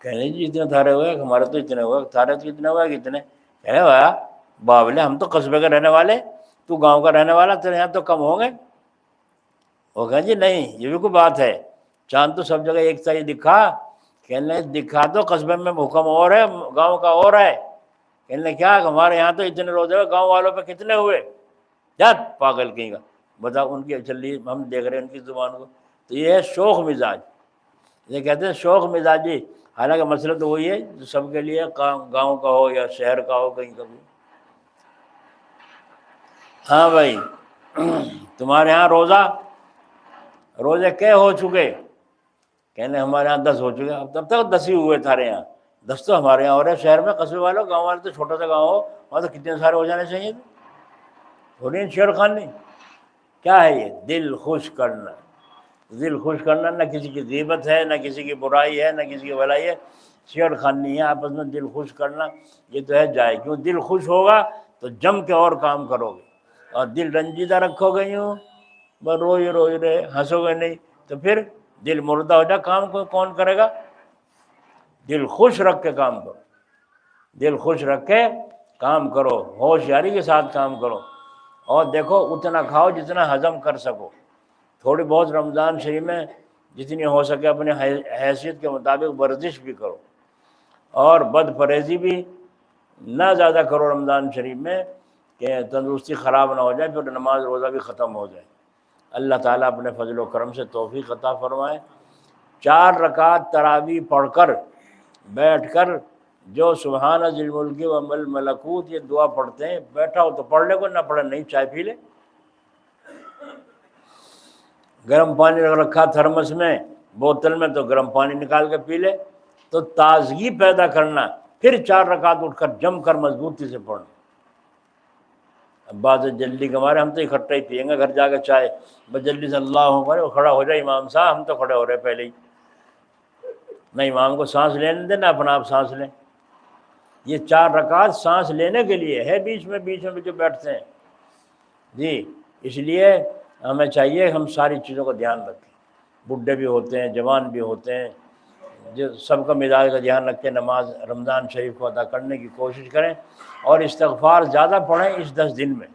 کہنے جی اتنے تھارے ہوئے، ہمارے تو اتنے ہوئے، تھارے تو اتنے ہوئے کتنے؟ کہنے بھایا بابلے ہم تو قصبے کے رہنے والے، تو گاؤں کا رہنے والا، تیرے یہاں تو کم ہوں گے۔ وہ کہیں جی نہیں، یہ بھی کوئی بات ہے، چاند تو سب جگہ ایک سا ہی دکھا۔ کہنے دکھا تو قصبے میں حکم اور ہے، گاؤں کا اور ہے۔ کہنے کیا ہمارے یہاں تو اتنے روزے ہوئے، گاؤں والوں پہ کتنے ہوئے؟ جات پاگل کہیں گا، بتا ان کی چلی ہم دیکھ رہے ہیں ان کی زبان کو۔ تو یہ ہے شوق مزاج، یہ کہتے ہیں شوق مزاجی، حالانکہ مسئلہ تو وہی ہے جو سب کے لیے، گاؤں کا ہو یا شہر کا ہو، کہیں کا بھی۔ ہاں بھائی، تمہارے ہاں روزے کئے ہو چکے؟ کہنے ہمارے یہاں 10 ہو چکے۔ اب تب تک 10 ہی ہوئے تھارے یہاں، 10 تو ہمارے یہاں ہو رہے شہر میں، قصبے والوں، گاؤں والے تو چھوٹا سا گاؤں ہو وہاں تو کتنے سارے ہو جانے چاہیے تھے، تھوڑی شیر خان نہیں۔ کیا ہے یہ؟ دل خوش کرنا۔ دل خوش کرنا، نہ کسی کی غیبت ہے، نہ کسی کی برائی ہے، نہ کسی کی بھلائی ہے، شیر خان نہیں ہے آپس میں دل خوش کرنا۔ یہ تو ہے جائے، کیوں دل خوش ہوگا تو جم کے اور کام کرو گے، اور دل رنجیدہ رکھو گے یوں بس روئی روئی رہے، ہنسو گے نہیں، تو پھر دل مردہ ہو جائے، کام کو کون کرے گا؟ دل خوش رکھ کے کام کرو، دل خوش رکھ کے کام کرو، ہوشیاری کے ساتھ کام کرو، اور دیکھو اتنا کھاؤ جتنا ہضم کر سکو، تھوڑی بہت رمضان شریف میں جتنی ہو سکے اپنے حیثیت کے مطابق ورزش بھی کرو، اور بد پرہیزی بھی نہ زیادہ کرو رمضان شریف میں کہ تندرستی خراب نہ ہو جائے، پھر نماز روزہ بھی ختم ہو جائے۔ اللہ تعالیٰ اپنے فضل و کرم سے توفیق عطا فرمائے۔ 4 رکعت تراویح پڑھ کر بیٹھ کر جو سبحان ذی الملک و الملکوت یہ دعا پڑھتے ہیں، بیٹھا ہو تو پڑھ لے، کو نہ پڑھے نہیں، چائے پی لے، گرم پانی رکھا تھرمس میں، بوتل میں، تو گرم پانی نکال کے پی لے، تو تازگی پیدا کرنا، پھر 4 رکعت اٹھ کر جم کر مضبوطی سے پڑھنا۔ اب بعض جلدی کے مارے ہم تو اکٹھا ہی پئیں گے گھر جا کے چائے، بس جلدی سے اللہ عمر وہ کھڑا ہو جائے امام صاحب، ہم تو کھڑے ہو رہے پہلے ہی، نہ امام کو سانس لینے دیں نہ اپنا آپ سانس لیں۔ یہ 4 رکعت سانس لینے کے لیے ہے، بیچ میں جو بیٹھتے ہیں جی، اس لیے ہمیں چاہیے ہم ساری چیزوں کا دھیان رکھیں، بڈھے بھی ہوتے ہیں، جوان بھی ہوتے ہیں، جو سب کا مزاج کا دھیان رکھ کے نماز رمضان شریف کو ادا کرنے کی کوشش کریں، اور استغفار زیادہ پڑھیں اس 10 دن میں،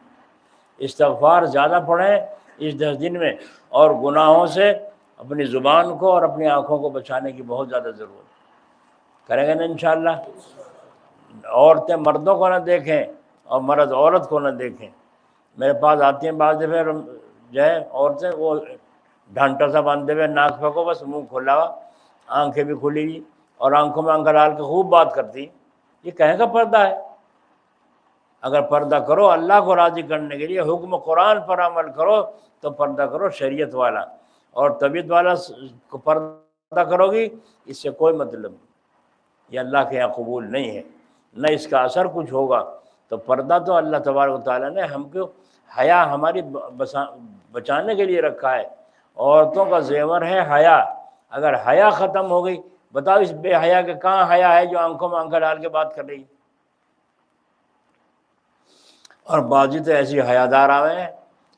استغفار زیادہ پڑھیں اس 10 دن میں، اور گناہوں سے اپنی زبان کو اور اپنی آنکھوں کو بچانے کی بہت زیادہ ضرورت ہے۔ کریں گے نا انشاءاللہ؟ عورتیں مردوں کو نہ دیکھیں اور مرد عورت کو نہ دیکھیں۔ میرے پاس آتی ہیں بعض دفعہ جو ہے عورتیں، وہ ڈھانٹا سا باندھے ہوئے، ناک پہ کو بس منہ کھلا ہوا، آنکھیں بھی کھلی ہوئی، اور آنکھوں میں آنکھ ڈال کے خوب بات کرتی، یہ کہیں کا پردہ ہے؟ اگر پردہ کرو اللہ کو راضی کرنے کے لیے، حکم قرآن پر عمل کرو تو پردہ کرو شریعت والا، اور طبیعت والا کو پردہ کرو گی، اس سے کوئی مطلب نہیں، یہ اللہ کے یہاں قبول نہیں ہے، نہ اس کا اثر کچھ ہوگا۔ تو پردہ تو اللہ تبارک و تعالیٰ نے ہم کو حیا ہماری بچانے کے لیے رکھا ہے، عورتوں کا زیور ہے حیا، اگر حیا ختم ہو گئی، بتاؤ اس بے حیا کے کہاں حیا ہے جو آنکھوں میں آنکھیں ڈال کے بات کر رہی ہے؟ اور بازی تو ایسی حیادار آوے ہیں،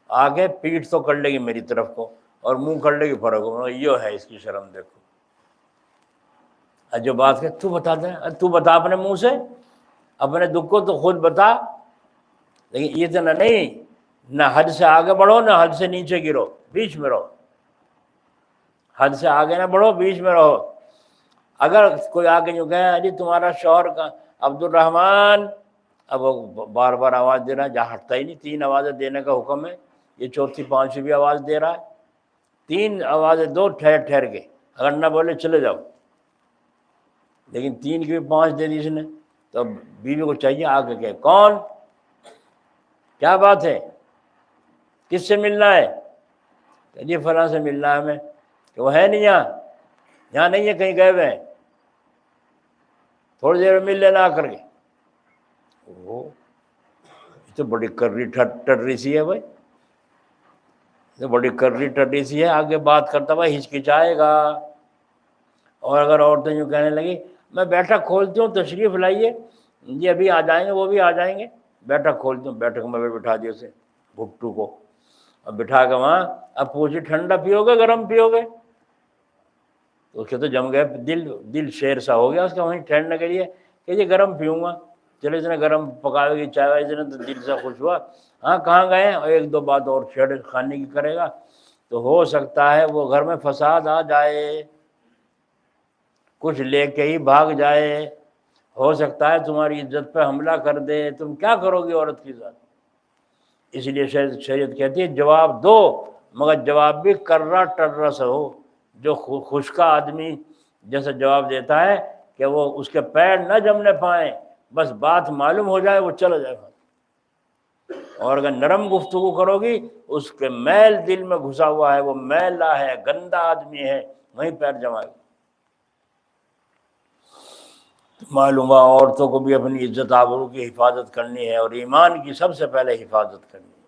آگے پیٹھ تو کر لے گی میری طرف کو اور منہ کر لے گی فرق ہو، یہ ہے اس کی شرم دیکھو۔ جو بات کہ تو بتا دیں، تو بتا اپنے منہ سے، اپنے دکھ کو تو خود بتا، لیکن یہ تو نہیں، نہ حد سے آگے بڑھو نہ حد سے نیچے گرو، بیچ میں رہو، حد سے آگے نہ بڑھو، بیچ میں رہو۔ اگر کوئی آگے یوں کہے جی تمہارا شوہر کا عبد الرحمن، اب وہ بار بار آواز دے رہا ہے، جہاں ہٹتا ہی نہیں، 3 آوازیں دینے کا حکم ہے، یہ چوتھی 5ویں بھی آواز دے رہا ہے، 3 آوازیں دو ٹھہر ٹھہر کے، اگر نہ بولے چلے جاؤ، لیکن 3 کی بھی 5 دے دی اس نے، تو بیوی کو چاہیے آگے کہ کون، کیا بات ہے، کس سے ملنا ہے؟ کہ جی فلاں سے ملنا ہے ہمیں، کہ وہ ہے نہیں یہاں نہیں ہے، کہیں گئے ہوئے ہیں، تھوڑی دیر میں مل لینا آ کر کے۔ وہ تو بڑی کرری ٹرری سی ہے بھائی، تو بڑی کرری ٹرری سی ہے، آگے بات کرتا ہوا ہچکچائے گا۔ اور اگر عورتیں یوں کہنے لگی میں بیٹھک کھولتی ہوں تشریف لائیے، جی ابھی آ جائیں گے، وہ بھی آ جائیں گے، بیٹھک کھولتی ہوں، بیٹھک میں بٹھا دیے اسے بھٹو کو، اب بٹھا کے وہاں، اب پوچھی ٹھنڈا پیو گے گرم پیو گے؟ تو اس کے تو جم گئے، دل شیر سا ہو گیا اس کا وہیں ٹھہرنے کے لیے، کہ یہ گرم پیوں گا، چلو اس نے گرم پکاوے گی چائے، اس نے تو دل سے خوش ہوا، ہاں کہاں گئے ہیں، اور 1-2 بات اور چھیڑ خانے کی کرے گا، تو ہو سکتا ہے وہ گھر میں فساد آ جائے، کچھ لے کے ہی بھاگ جائے، ہو سکتا ہے تمہاری عزت پہ حملہ کر دے، تم کیا کرو گی عورت کی ذات؟ اس لیے شریعت کہتی ہے جواب دو، مگر جواب بھی کرا ٹرا سا ہو، جو خشکا آدمی جیسا جواب دیتا ہے کہ وہ اس کے پیر نہ جمنے پائیں، بس بات معلوم ہو جائے وہ چلا جائے. اور اگر نرم گفتگو کرو گی، اس کے میل دل میں گھسا ہوا ہے، وہ میلا ہے، گندا آدمی ہے، وہیں پیر جمائے گا. معلوم ہوا عورتوں کو بھی اپنی عزت آبرو کی حفاظت کرنی ہے، اور ایمان کی سب سے پہلے حفاظت کرنی ہے.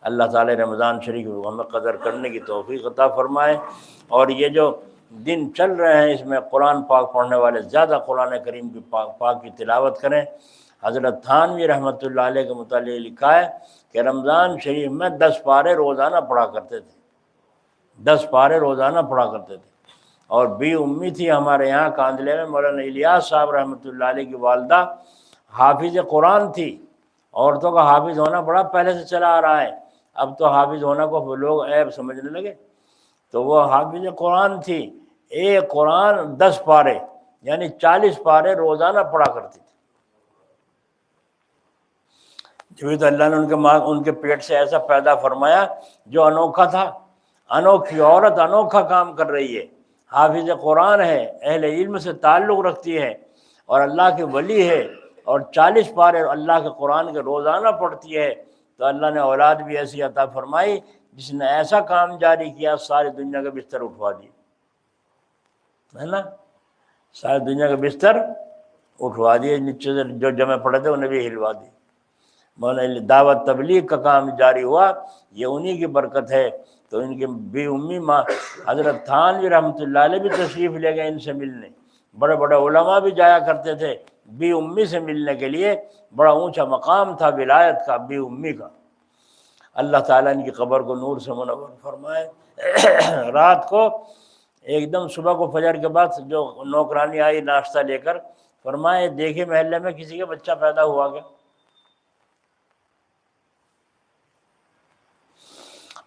اللہ تعالی رمضان شریف کو ہمیں قدر کرنے کی توفیق عطا فرمائے. اور یہ جو دن چل رہے ہیں اس میں قرآن پاک پڑھنے والے زیادہ قرآن کریم کی پاک کی تلاوت کریں. حضرت تھانوی رحمۃ اللہ علیہ کے متعلق لکھا ہے کہ رمضان شریف میں 10 پارے روزانہ پڑھا کرتے تھے، 10 پارے روزانہ پڑھا کرتے تھے. اور بی امی تھی ہمارے یہاں کاندلے میں، مولانا الیاس صاحب رحمۃ اللہ علیہ کی والدہ حافظ قرآن تھی. عورتوں کا حافظ ہونا بڑا پہلے سے چلا آ رہا ہے، اب تو حافظ ہونا کو لوگ عیب سمجھنے لگے. تو وہ حافظ قرآن تھی، ایک قرآن 10 پارے یعنی 40 پارے روزانہ پڑھا کرتی تھی. جبھی تو اللہ نے ان کے پیٹ سے ایسا پیدا فرمایا جو انوکھا تھا. انوکھی عورت انوکھا کام کر رہی ہے، حافظ قرآن ہے، اہل علم سے تعلق رکھتی ہے اور اللہ کی ولی ہے، اور 40 پارے اللہ کے قرآن کے روزانہ پڑھتی ہے. تو اللہ نے اولاد بھی ایسی عطا فرمائی جس نے ایسا کام جاری کیا، ساری دنیا کا بستر اٹھوا دی، ہے نا، ساری دنیا کا بستر اٹھوا دیے، نیچے سے جو جمع پڑے تھے انہیں بھی ہلوا دی. مولانا دعوت تبلیغ کا کام جاری ہوا، یہ انہی کی برکت ہے. تو ان کی بی امی ماں حضرت تھانوی رحمۃ اللہ علیہ بھی تشریف لے گئے ان سے ملنے. بڑے بڑے علماء بھی جایا کرتے تھے بی امی سے ملنے کے لیے، بڑا اونچا مقام تھا ولایت کا بی امی کا. اللہ تعالیٰ ان کی قبر کو نور سے منور فرمائے. رات کو ایک دم صبح کو فجر کے بعد جو نوکرانی آئی ناشتہ لے کر، فرمائے دیکھے محلے میں کسی کا بچہ پیدا ہوا گیا.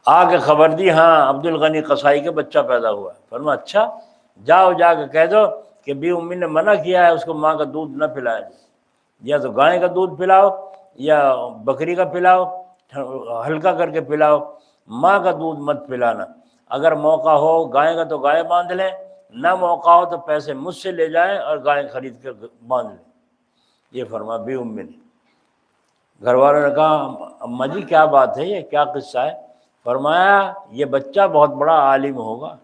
آ کے خبر دی، ہاں عبد الغنی قصائی کے بچہ پیدا ہوا ہے. فرمایا اچھا، جاؤ جا کے کہہ دو کہ بی امی نے منع کیا ہے اس کو ماں کا دودھ نہ پلایا جائے، یا تو گائے کا دودھ پلاؤ یا بکری کا پلاؤ، ہلکا کر کے پلاؤ، ماں کا دودھ مت پلانا. اگر موقع ہو گائے کا تو گائے باندھ لیں، نہ موقع ہو تو پیسے مجھ سے لے جائیں اور گائے خرید کر باندھ لیں. یہ فرمایا بی امی نے. گھر والوں نے کہا اماں جی کیا بات ہے، یہ کیا قصہ ہے؟ فرمایا یہ بچہ بہت بڑا عالم ہوگا،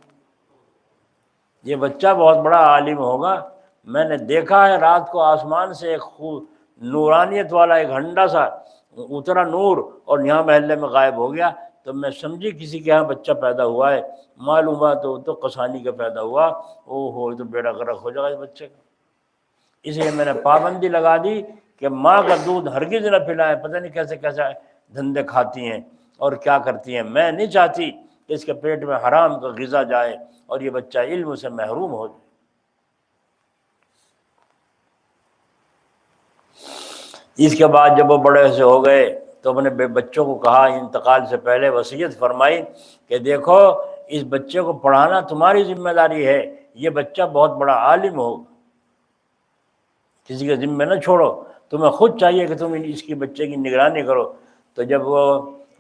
یہ بچہ بہت بڑا عالم ہوگا. میں نے دیکھا ہے رات کو آسمان سے ایک نورانیت والا ایک ہنڈا سا اترا نور اور یہاں محلے میں غائب ہو گیا. تو میں سمجھی کسی کے یہاں بچہ پیدا ہوا ہے، معلوم ہوا تو قصانی کا پیدا ہوا. او ہو تو بیڑا غرق ہو جائے گا اس بچے کا. اس لیے میں نے پابندی لگا دی کہ ماں کا دودھ ہرگز نہ پلائیں. پتہ نہیں کیسے کیسے دھندے کھاتی ہیں اور کیا کرتی ہیں. میں نہیں چاہتی کہ اس کے پیٹ میں حرام کا غذا جائے اور یہ بچہ علم سے محروم ہو جائے. اس کے بعد جب وہ بڑے سے ہو گئے تو اپنے بچوں کو کہا، انتقال سے پہلے وصیت فرمائی کہ دیکھو اس بچے کو پڑھانا تمہاری ذمہ داری ہے، یہ بچہ بہت بڑا عالم ہو، کسی کے ذمہ نہ چھوڑو، تمہیں خود چاہیے کہ تم اس کی بچے کی نگرانی کرو. تو جب وہ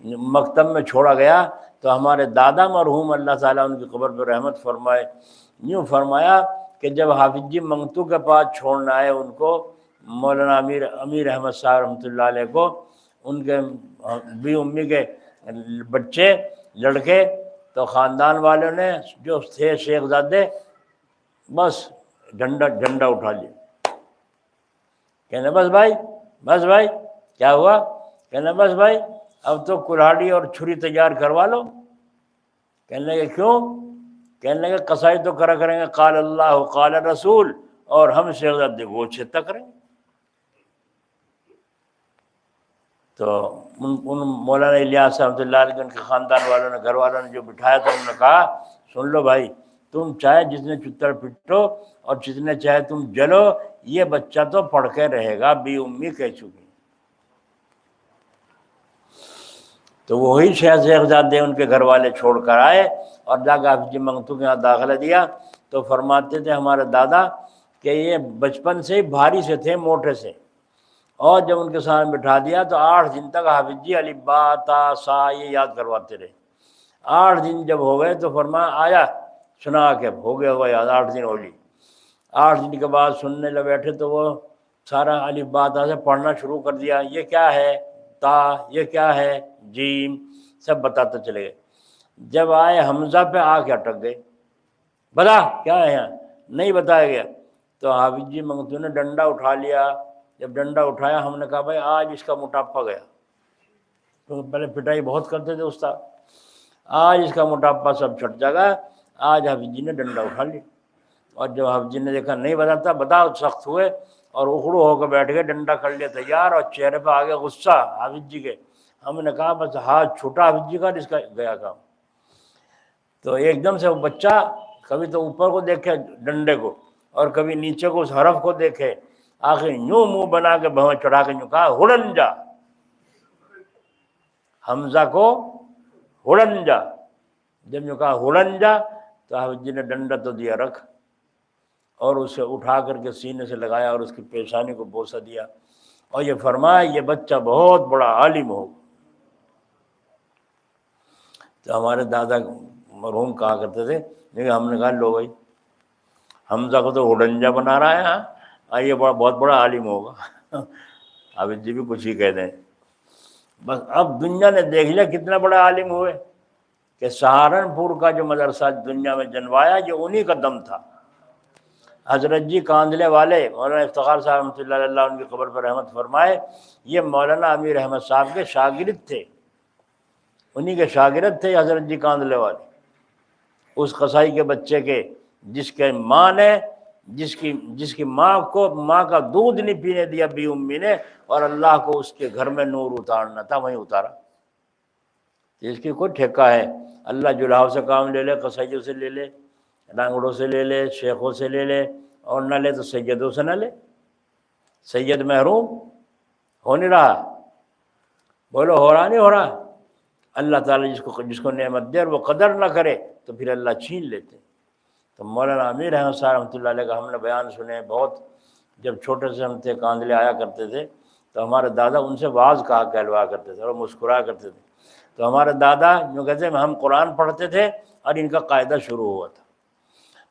مکتب میں چھوڑا گیا تو ہمارے دادا مرحوم اللہ تعالیٰ ان کی قبر پہ رحمت فرمائے، یوں فرمایا کہ جب حافظ جی منگتو کے پاس چھوڑنے آئے ان کو مولانا امیر احمد صاحب رحمۃ اللہ علیہ کو، ان کے بی امی کے بچے لڑکے، تو خاندان والوں نے جو تھے شیخ زادے بس جھنڈا اٹھا لیا. کہنے بس بھائی کیا ہوا؟ کہنے بس بھائی اب تو کلہاڑی اور چھری تیار کروا لو. کہنے لگے کیوں؟ کہنے لگے قصائی تو کرا کریں گے قال اللہ قال رسول، اور ہم شیخ زادے کو چھتا کریں گے. تو ان مولانا الیاس رحمۃ اللہ علیہ ان کے خاندان والوں نے، گھر والوں نے جو بٹھایا تھا، انہوں نے کہا سن لو بھائی، تم چاہے جتنے چتر پٹو اور جتنے چاہے تم جلو، یہ بچہ تو پڑھ کے رہے گا، بی امی کہہ چکی. تو وہی شیخ زادے ان کے گھر والے چھوڑ کر آئے اور جا کے حافظ جی منگتو کے یہاں داخلہ دیا. تو فرماتے تھے ہمارے دادا کہ یہ بچپن سے ہی بھاری سے تھے، موٹے سے، اور جب ان کے سامنے بٹھا دیا تو 8 دن تک حافظ جی الف با تا سا یہ یاد کرواتے رہے. 8 دن جب ہو گئے تو فرمایا آیا سنا کے ہو گیا یاد، 8 دن ہو لی. 8 دن کے بعد سننے لگے بیٹھے تو وہ سارا الف با تا سے پڑھنا شروع کر دیا، یہ کیا ہے تا، یہ کیا ہے جیم، سب بتاتے چلے گئے۔ جب آئے حمزہ پہ آ کے اٹک گئے، بتا کیا ہے یہاں، نہیں بتایا گیا۔ تو حافظ جی منگتو نے ڈنڈا اٹھا لیا، جب ڈنڈا اٹھایا ہم نے کہا بھائی آج اس کا موٹاپا گیا، تو پہلے پٹائی بہت کرتے تھے استاد، آج اس کا موٹاپا سب چھٹ جائے گا۔ آج حافظ جی نے ڈنڈا اٹھا لیا، اور جب حافظ جی نے دیکھا نہیں بتاتا، بتاؤ، سخت ہوئے اور اکڑو ہو کے بیٹھ گئے، ڈنڈا کر لیا تیار، اور چہرے پہ آ گیا غصہ حافظ جی کے۔ ہم نے کہا بس ہاتھ چھوٹا حافظ جی کا، اس کا گیا کام۔ تو ایک دم سے وہ بچہ کبھی تو اوپر کو دیکھے ڈنڈے کو اور کبھی نیچے کو اس حرف کو دیکھے، آخر یوں منہ بنا کے بھون چڑھا کے یوں کہا ہڑن جا، حمزہ کو ہڑن جا۔ جب یوں کہا ہڑن جا تو حافظ جی نے ڈنڈا تو دیا رکھ، اور اسے اٹھا کر کے سینے سے لگایا اور اس کی پیشانی کو بوسہ دیا، اور یہ فرمایا یہ بچہ بہت بڑا عالم ہو۔ تو ہمارے دادا مرحوم کہا کرتے تھے، لیکن ہم نے کہا لو بھائی حمزہ کو تو ہڈنجا بنا رہا ہے، ہاں یہ بہت بڑا عالم ہوگا۔ حافظ جی بھی کچھ ہی کہہ دیں۔ بس اب دنیا نے دیکھ لیا کتنا بڑا عالم ہوئے، کہ سہارنپور کا جو مدرسہ دنیا میں جنوایا یہ انہی کا دم تھا۔ حضرت جی کاندلے والے مولانا افتخار صاحب رحمۃ اللہ علیہ، ان کی قبر پر رحمت فرمائے، یہ مولانا امیر احمد صاحب کے شاگرد تھے، انہی کے شاگرد تھے حضرت جی کاندلے والے، اس قصائی کے بچے کے جس کے ماں نے جس کی ماں کا دودھ نہیں پینے دیا بی امی نے، اور اللہ کو اس کے گھر میں نور اتارنا تھا، وہیں اتارا۔ اس کی کوئی ٹھیکہ ہے، اللہ جلاؤ سے کام لے لے، قصائیوں سے لے لے، رانگڑوں سے لے لے، شیخوں سے لے لے، اور نہ لے تو سیدوں سے نہ لے۔ سید محروم ہو نہیں رہا، بولو ہو رہا نہیں ہو رہا۔ اللہ تعالیٰ جس کو نعمت دے اور وہ قدر نہ کرے تو پھر اللہ چھین لیتے۔ تو مولانا امیر احمد صاحب رحمۃ اللہ علیہ کا ہم نے بیان سنے بہت، جب چھوٹے سے ہم تھے کاندلے آیا کرتے تھے تو ہمارے دادا ان سے واعظ کہلوا کرتے تھے اور مسکرایا کرتے تھے۔ تو ہمارے دادا جو کہتے ہیں ہم قرآن پڑھتے تھے اور ان کا قاعدہ شروع ہوا تھا۔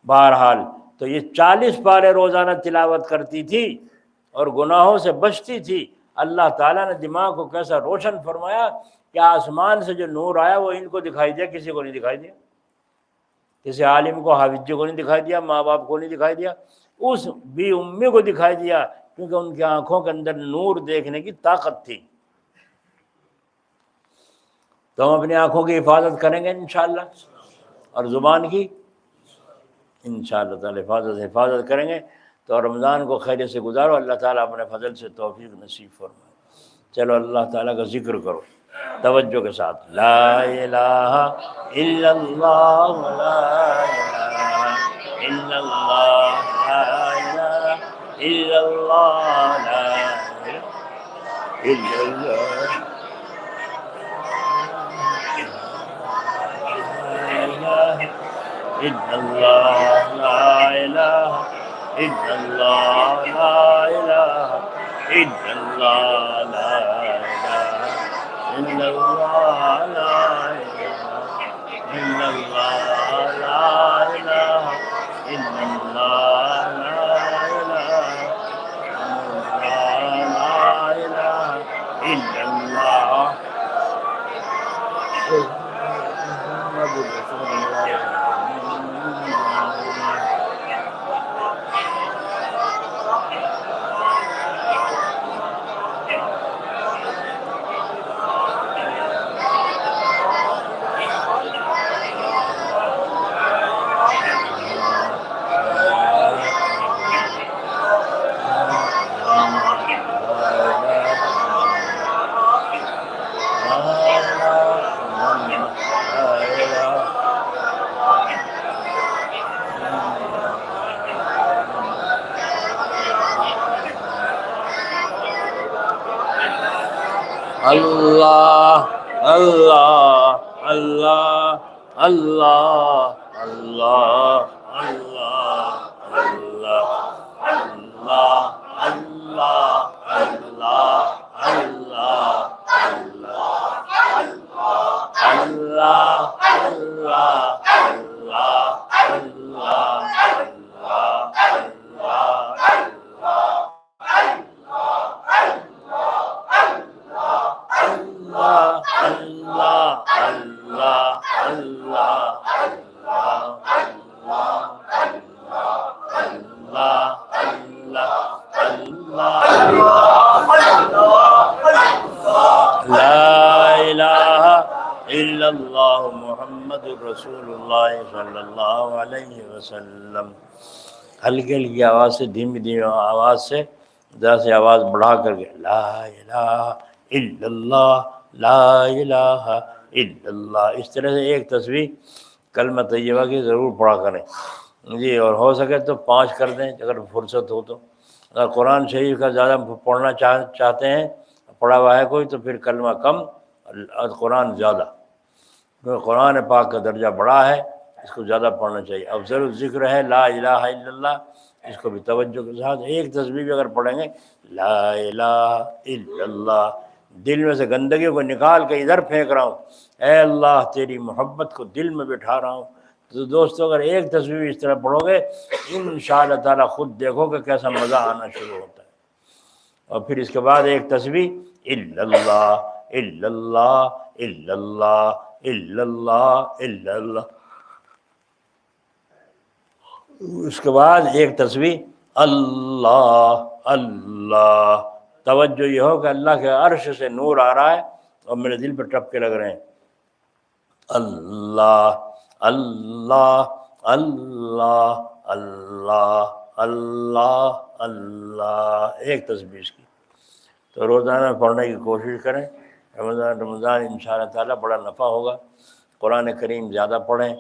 بہرحال تو یہ 40 پارے روزانہ تلاوت کرتی تھی اور گناہوں سے بچتی تھی۔ اللہ تعالیٰ نے دماغ کو کیسا روشن فرمایا کہ آسمان سے جو نور آیا وہ ان کو دکھائی دیا، کسی کو نہیں دکھائی دیا، کسی عالم کو، حافظ جی کو نہیں دکھائی دیا، ماں باپ کو نہیں دکھائی دیا، اس بی امی کو دکھائی دیا، کیونکہ ان کی آنکھوں کے اندر نور دیکھنے کی طاقت تھی۔ تو ہم اپنی آنکھوں کی حفاظت کریں گے انشاءاللہ، اور زبان کی انشاءاللہ تعالی حفاظت کریں گے، تو رمضان کو خیریت سے گزارو، اللہ تعالیٰ اپنے فضل سے توفیق نصیب فرمائے۔ چلو اللہ تعالیٰ کا ذکر کرو توجہ کے ساتھ، لا الہ الا اللہ لا الہ الا اللہ لا الہ الا اللہ لا الہ الا اللہ الا اللہ لا الہ الا اللہ لا الہ الا اللہ لا الہ الا اللہ لا الہ الا اللہ لا الہ الا اللہ لا الہ الا اللہ اللہ اللہ اللہ اللہ اللہ اللہ اللہ اللہ اللہ اللہ اللہ اللہ اللہ اللہ اللہ صلی اللہ علیہ وسلم۔ ہلکی ہلکی آواز سے، دھیمی دھیمی آواز سے، ذرا سی آواز بڑھا کر کے لا الہ الا اللہ، لا الہ الا اللہ، اس طرح سے ایک تسبیح کلمہ طیبہ کی ضرور پڑھا کریں جی، اور ہو سکے تو 5 کر دیں اگر فرصت ہو تو۔ اگر قرآن شریف کا زیادہ پڑھنا چاہتے ہیں، پڑھا ہوا ہے کوئی، تو پھر کلمہ کم اور قرآن زیادہ، کیونکہ قرآن پاک کا درجہ بڑا ہے، اس کو زیادہ پڑھنا چاہیے۔ افضل الذکر ہے لا الہ الا اللہ، اس کو بھی توجہ کے ساتھ ایک تسبیح بھی اگر پڑھیں گے، لا الہ الا اللہ، دل میں سے گندگی کو نکال کے ادھر پھینک رہا ہوں، اے اللہ تیری محبت کو دل میں بٹھا رہا ہوں۔ تو دوستو اگر ایک تسبیح اس طرح پڑھو گے، انشاءاللہ تعالیٰ خود دیکھو کہ کیسا مزہ آنا شروع ہوتا ہے۔ اور پھر اس کے بعد ایک تسبیح الا اللہ الا اللہ الا اللہ الا اللہ الا اللہ، اس کے بعد ایک تسبیح اللہ اللہ، توجہ یہ ہو کہ اللہ کے عرش سے نور آ رہا ہے اور میرے دل پہ ٹپکے لگ رہے ہیں، اللہ اللہ اللہ اللہ اللہ اللہ، ایک تسبیح اس کی تو روزانہ پڑھنے کی کوشش کریں۔ رمضان انشاءاللہ تعالیٰ بڑا نفع ہوگا۔ قرآن کریم زیادہ پڑھیں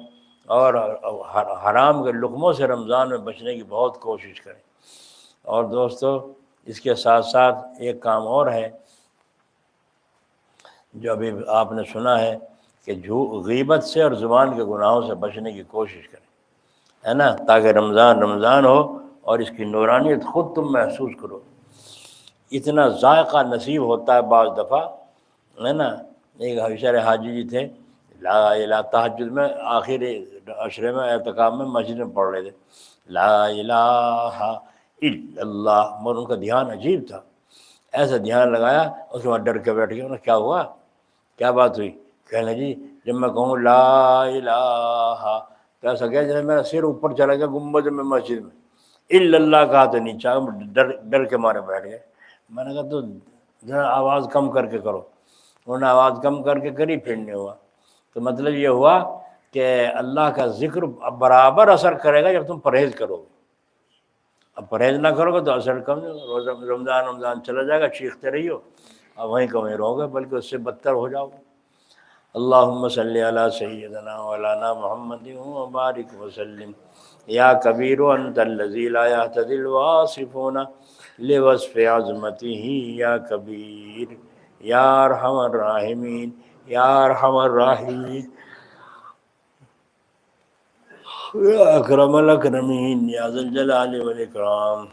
اور حرام کے لقموں سے رمضان میں بچنے کی بہت کوشش کریں۔ اور دوستو اس کے ساتھ ساتھ ایک کام اور ہے جو ابھی آپ نے سنا ہے کہ غیبت سے اور زبان کے گناہوں سے بچنے کی کوشش کریں، ہے نا، تاکہ رمضان ہو اور اس کی نورانیت خود تم محسوس کرو۔ اتنا ذائقہ نصیب ہوتا ہے بعض دفعہ، ہے نا۔ ایک بیچارے حاجی جی تھے، لا الہ تہجد میں آخری عشرے میں اعتکاف میں مسجد میں پڑھ رہے تھے، لا الہ الا اللہ، مگر ان کا دھیان عجیب تھا، ایسا دھیان لگایا، اس کے بعد ڈر کے بیٹھ گئے۔ انہیں کیا ہوا، کیا بات ہوئی؟ کہنے جی جب میں کہوں لا الہ تو ایسا کیا جیسے میرا سر اوپر چلا گیا گنبد میں مسجد میں، الا اللہ کہا تو نیچے ڈر کے مارے بیٹھ گئے۔ میں نے کہا تو ذرا آواز کم کر کے کرو، انہوں نے آواز کم کر کے کری، پھر نہیں ہوا۔ تو مطلب یہ ہوا کہ اللہ کا ذکر برابر اثر کرے گا جب تم پرہیز کرو گے۔ اب پرہیز نہ کرو گے تو اثر کم نہیں ہوگا، رمضان چلا جائے گا، چیختے رہیو، اب وہیں کا وہیں رہو گے، بلکہ اس سے بدتر ہو جاؤ گے۔ اللہم صلی علی سیدنا مولانا محمد وبارک وسلم۔ یا کبیر انت الذی لا یہتدی الواصفون لوصف عظمتہ یا کبیر یا ارحم الراحمین یا ارحم الراحمین یا اکرم الاکرمین یا ذی الجلال والاکرام۔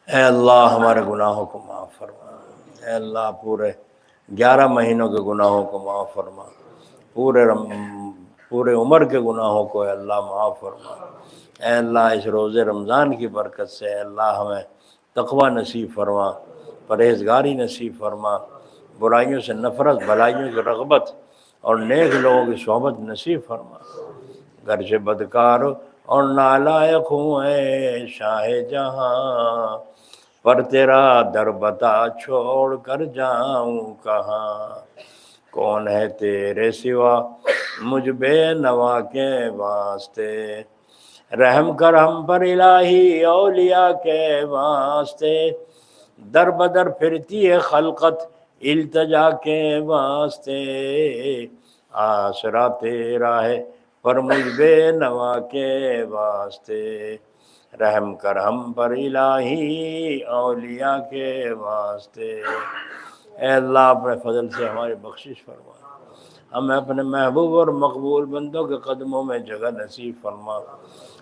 اے اللہ ہمارے گناہوں کو معاف فرما، اے اللہ پورے 11 مہینوں کے گناہوں کو معاف فرما، پورے عمر کے گناہوں کو اے اللہ معاف فرما۔ اے اللہ اس روز رمضان کی برکت سے اے اللہ ہمیں تقوی نصیب فرما، پرہیزگاری نصیب فرما، برائیوں سے نفرت، بھلائیوں کی رغبت اور نیک لوگوں کی صحبت نصیب فرما۔ گرچہ بدکار اور نالائق ہوں اے شاہ جہاں، پر تیرا در بتا چھوڑ کر جاؤں کہاں، کون ہے تیرے سوا مجھ بے نوا کے واسطے، رحم کر ہم پر الہی اولیاء کے واسطے، در بدر پھرتی ہے خلقت التجا کے واسطے، آسرا تیرا ہے پر مجھ بے نوا کے واسطے، رحم کر ہم پر الہی اولیاء کے واسطے۔ اے اللہ اپنے فضل سے ہماری بخشش فرما، ہمیں اپنے محبوب اور مقبول بندوں کے قدموں میں جگہ نصیب فرما۔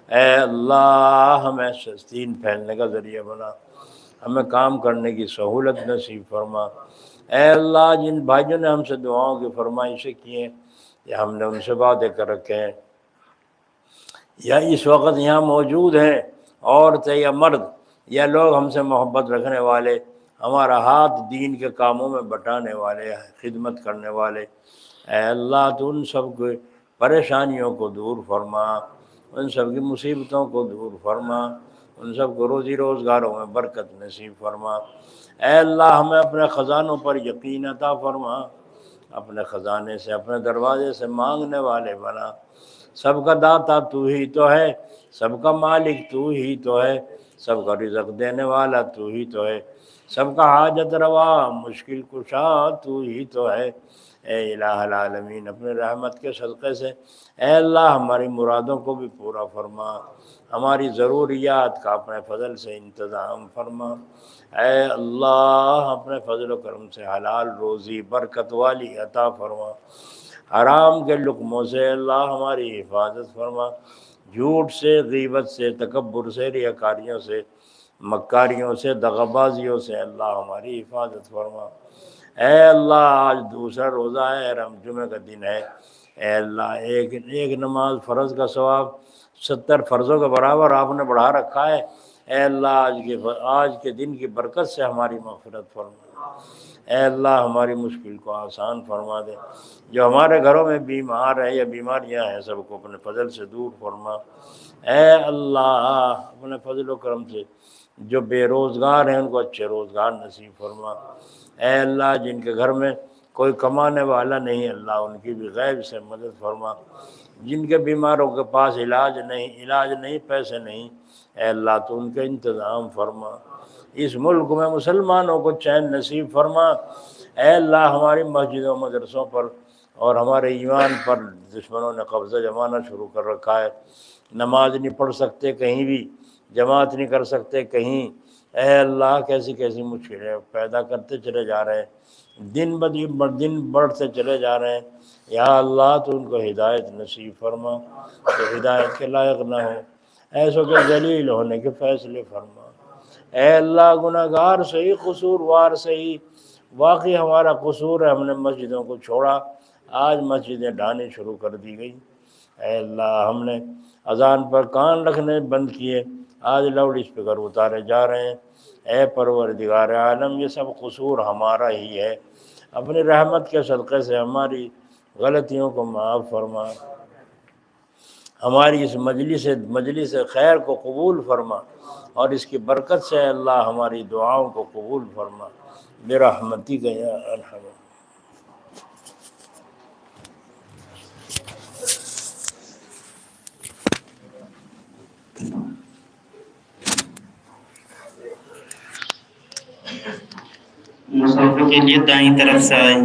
اے اللہ ہمیں دین پھیلنے کا ذریعہ بنا، ہمیں کام کرنے کی سہولت نصیب فرما۔ اے اللہ جن بھائیوں نے ہم سے دعاؤں کی فرمائشیں کی ہیں یا ہم نے ان سے وعدے کر رکھے ہیں یا اس وقت یہاں موجود ہیں، عورتیں یا مرد یا لوگ ہم سے محبت رکھنے والے، ہمارا ہاتھ دین کے کاموں میں بٹانے والے، خدمت کرنے والے، اے اللہ تو ان سب کو پریشانیوں کو دور فرما، ان سب کی مصیبتوں کو دور فرما، ان سب کو روزی روزگاروں میں برکت نصیب فرما۔ اے اللہ ہمیں اپنے خزانوں پر یقین عطا فرما، اپنے خزانے سے اپنے دروازے سے مانگنے والے بنا۔ سب کا داتا تو ہی تو ہے، سب کا مالک تو ہی تو ہے، سب کا رزق دینے والا تو ہی تو ہے، سب کا حاجت روا مشکل کشا تو ہی تو ہے۔ اے الہ العالمین، اپنے رحمت کے صدقے سے اے اللہ ہماری مرادوں کو بھی پورا فرما، ہماری ضروریات کا اپنے فضل سے انتظام فرما۔ اے اللہ اپنے فضل و کرم سے حلال روزی برکت والی عطا فرما، حرام کے لقموں سے اللہ ہماری حفاظت فرما، جھوٹ سے، غیبت سے، تکبر سے، ریاکاریوں سے، مکاریوں سے، دغابازیوں سے اللہ ہماری حفاظت فرما۔ اے اللہ آج دوسرا روزہ ہے، جمعہ کا دن ہے، اے اللہ ایک نماز فرض کا ثواب 70 فرضوں کے برابر آپ نے بڑھا رکھا ہے۔ اے اللہ آج کے دن کی برکت سے ہماری مغفرت فرما، اے اللہ ہماری مشکل کو آسان فرما دے، جو ہمارے گھروں میں بیمار ہیں یا بیماریاں ہیں سب کو اپنے فضل سے دور فرما۔ اے اللہ اپنے فضل و کرم سے جو بے روزگار ہیں ان کو اچھے روزگار نصیب فرما۔ اے اللہ جن کے گھر میں کوئی کمانے والا نہیں اللہ ان کی بھی غیب سے مدد فرما، جن کے بیماروں کے پاس علاج نہیں پیسے نہیں، اے اللہ تو ان کے انتظام فرما۔ اس ملک میں مسلمانوں کو چین نصیب فرما۔ اے اللہ ہماری مسجدوں مدرسوں پر اور ہمارے ایمان پر دشمنوں نے قبضہ جمانا شروع کر رکھا ہے، نماز نہیں پڑھ سکتے کہیں بھی، جماعت نہیں کر سکتے کہیں، اے اللہ کیسی کیسی مشکلیں پیدا کرتے چلے جا رہے ہیں، دن بدن بڑھتے چلے جا رہے ہیں، یا اللہ تو ان کو ہدایت نصیب فرما، تو ہدایت کے لائق نہ ہو ایسوں کے ذلیل ہونے کے فیصلے فرما۔ اے اللہ گناہ گار صحیح قصوروار صحیح، واقعی ہمارا قصور ہے، ہم نے مسجدوں کو چھوڑا، آج مسجدیں ڈھانی شروع کر دی گئی، اے اللہ ہم نے اذان پر کان رکھنے بند کیے، آج لاؤڈ اسپیکر اتارے جا رہے ہیں، اے پروردگار عالم یہ سب قصور ہمارا ہی ہے، اپنی رحمت کے صدقے سے ہماری غلطیوں کو معاف فرما، ہماری اس مجلس خیر کو قبول فرما، اور اس کی برکت سے اللہ ہماری دعاؤں کو قبول فرما برحمتک یا ارحم۔ مسافر کے لیے دائیں طرف سے آئے۔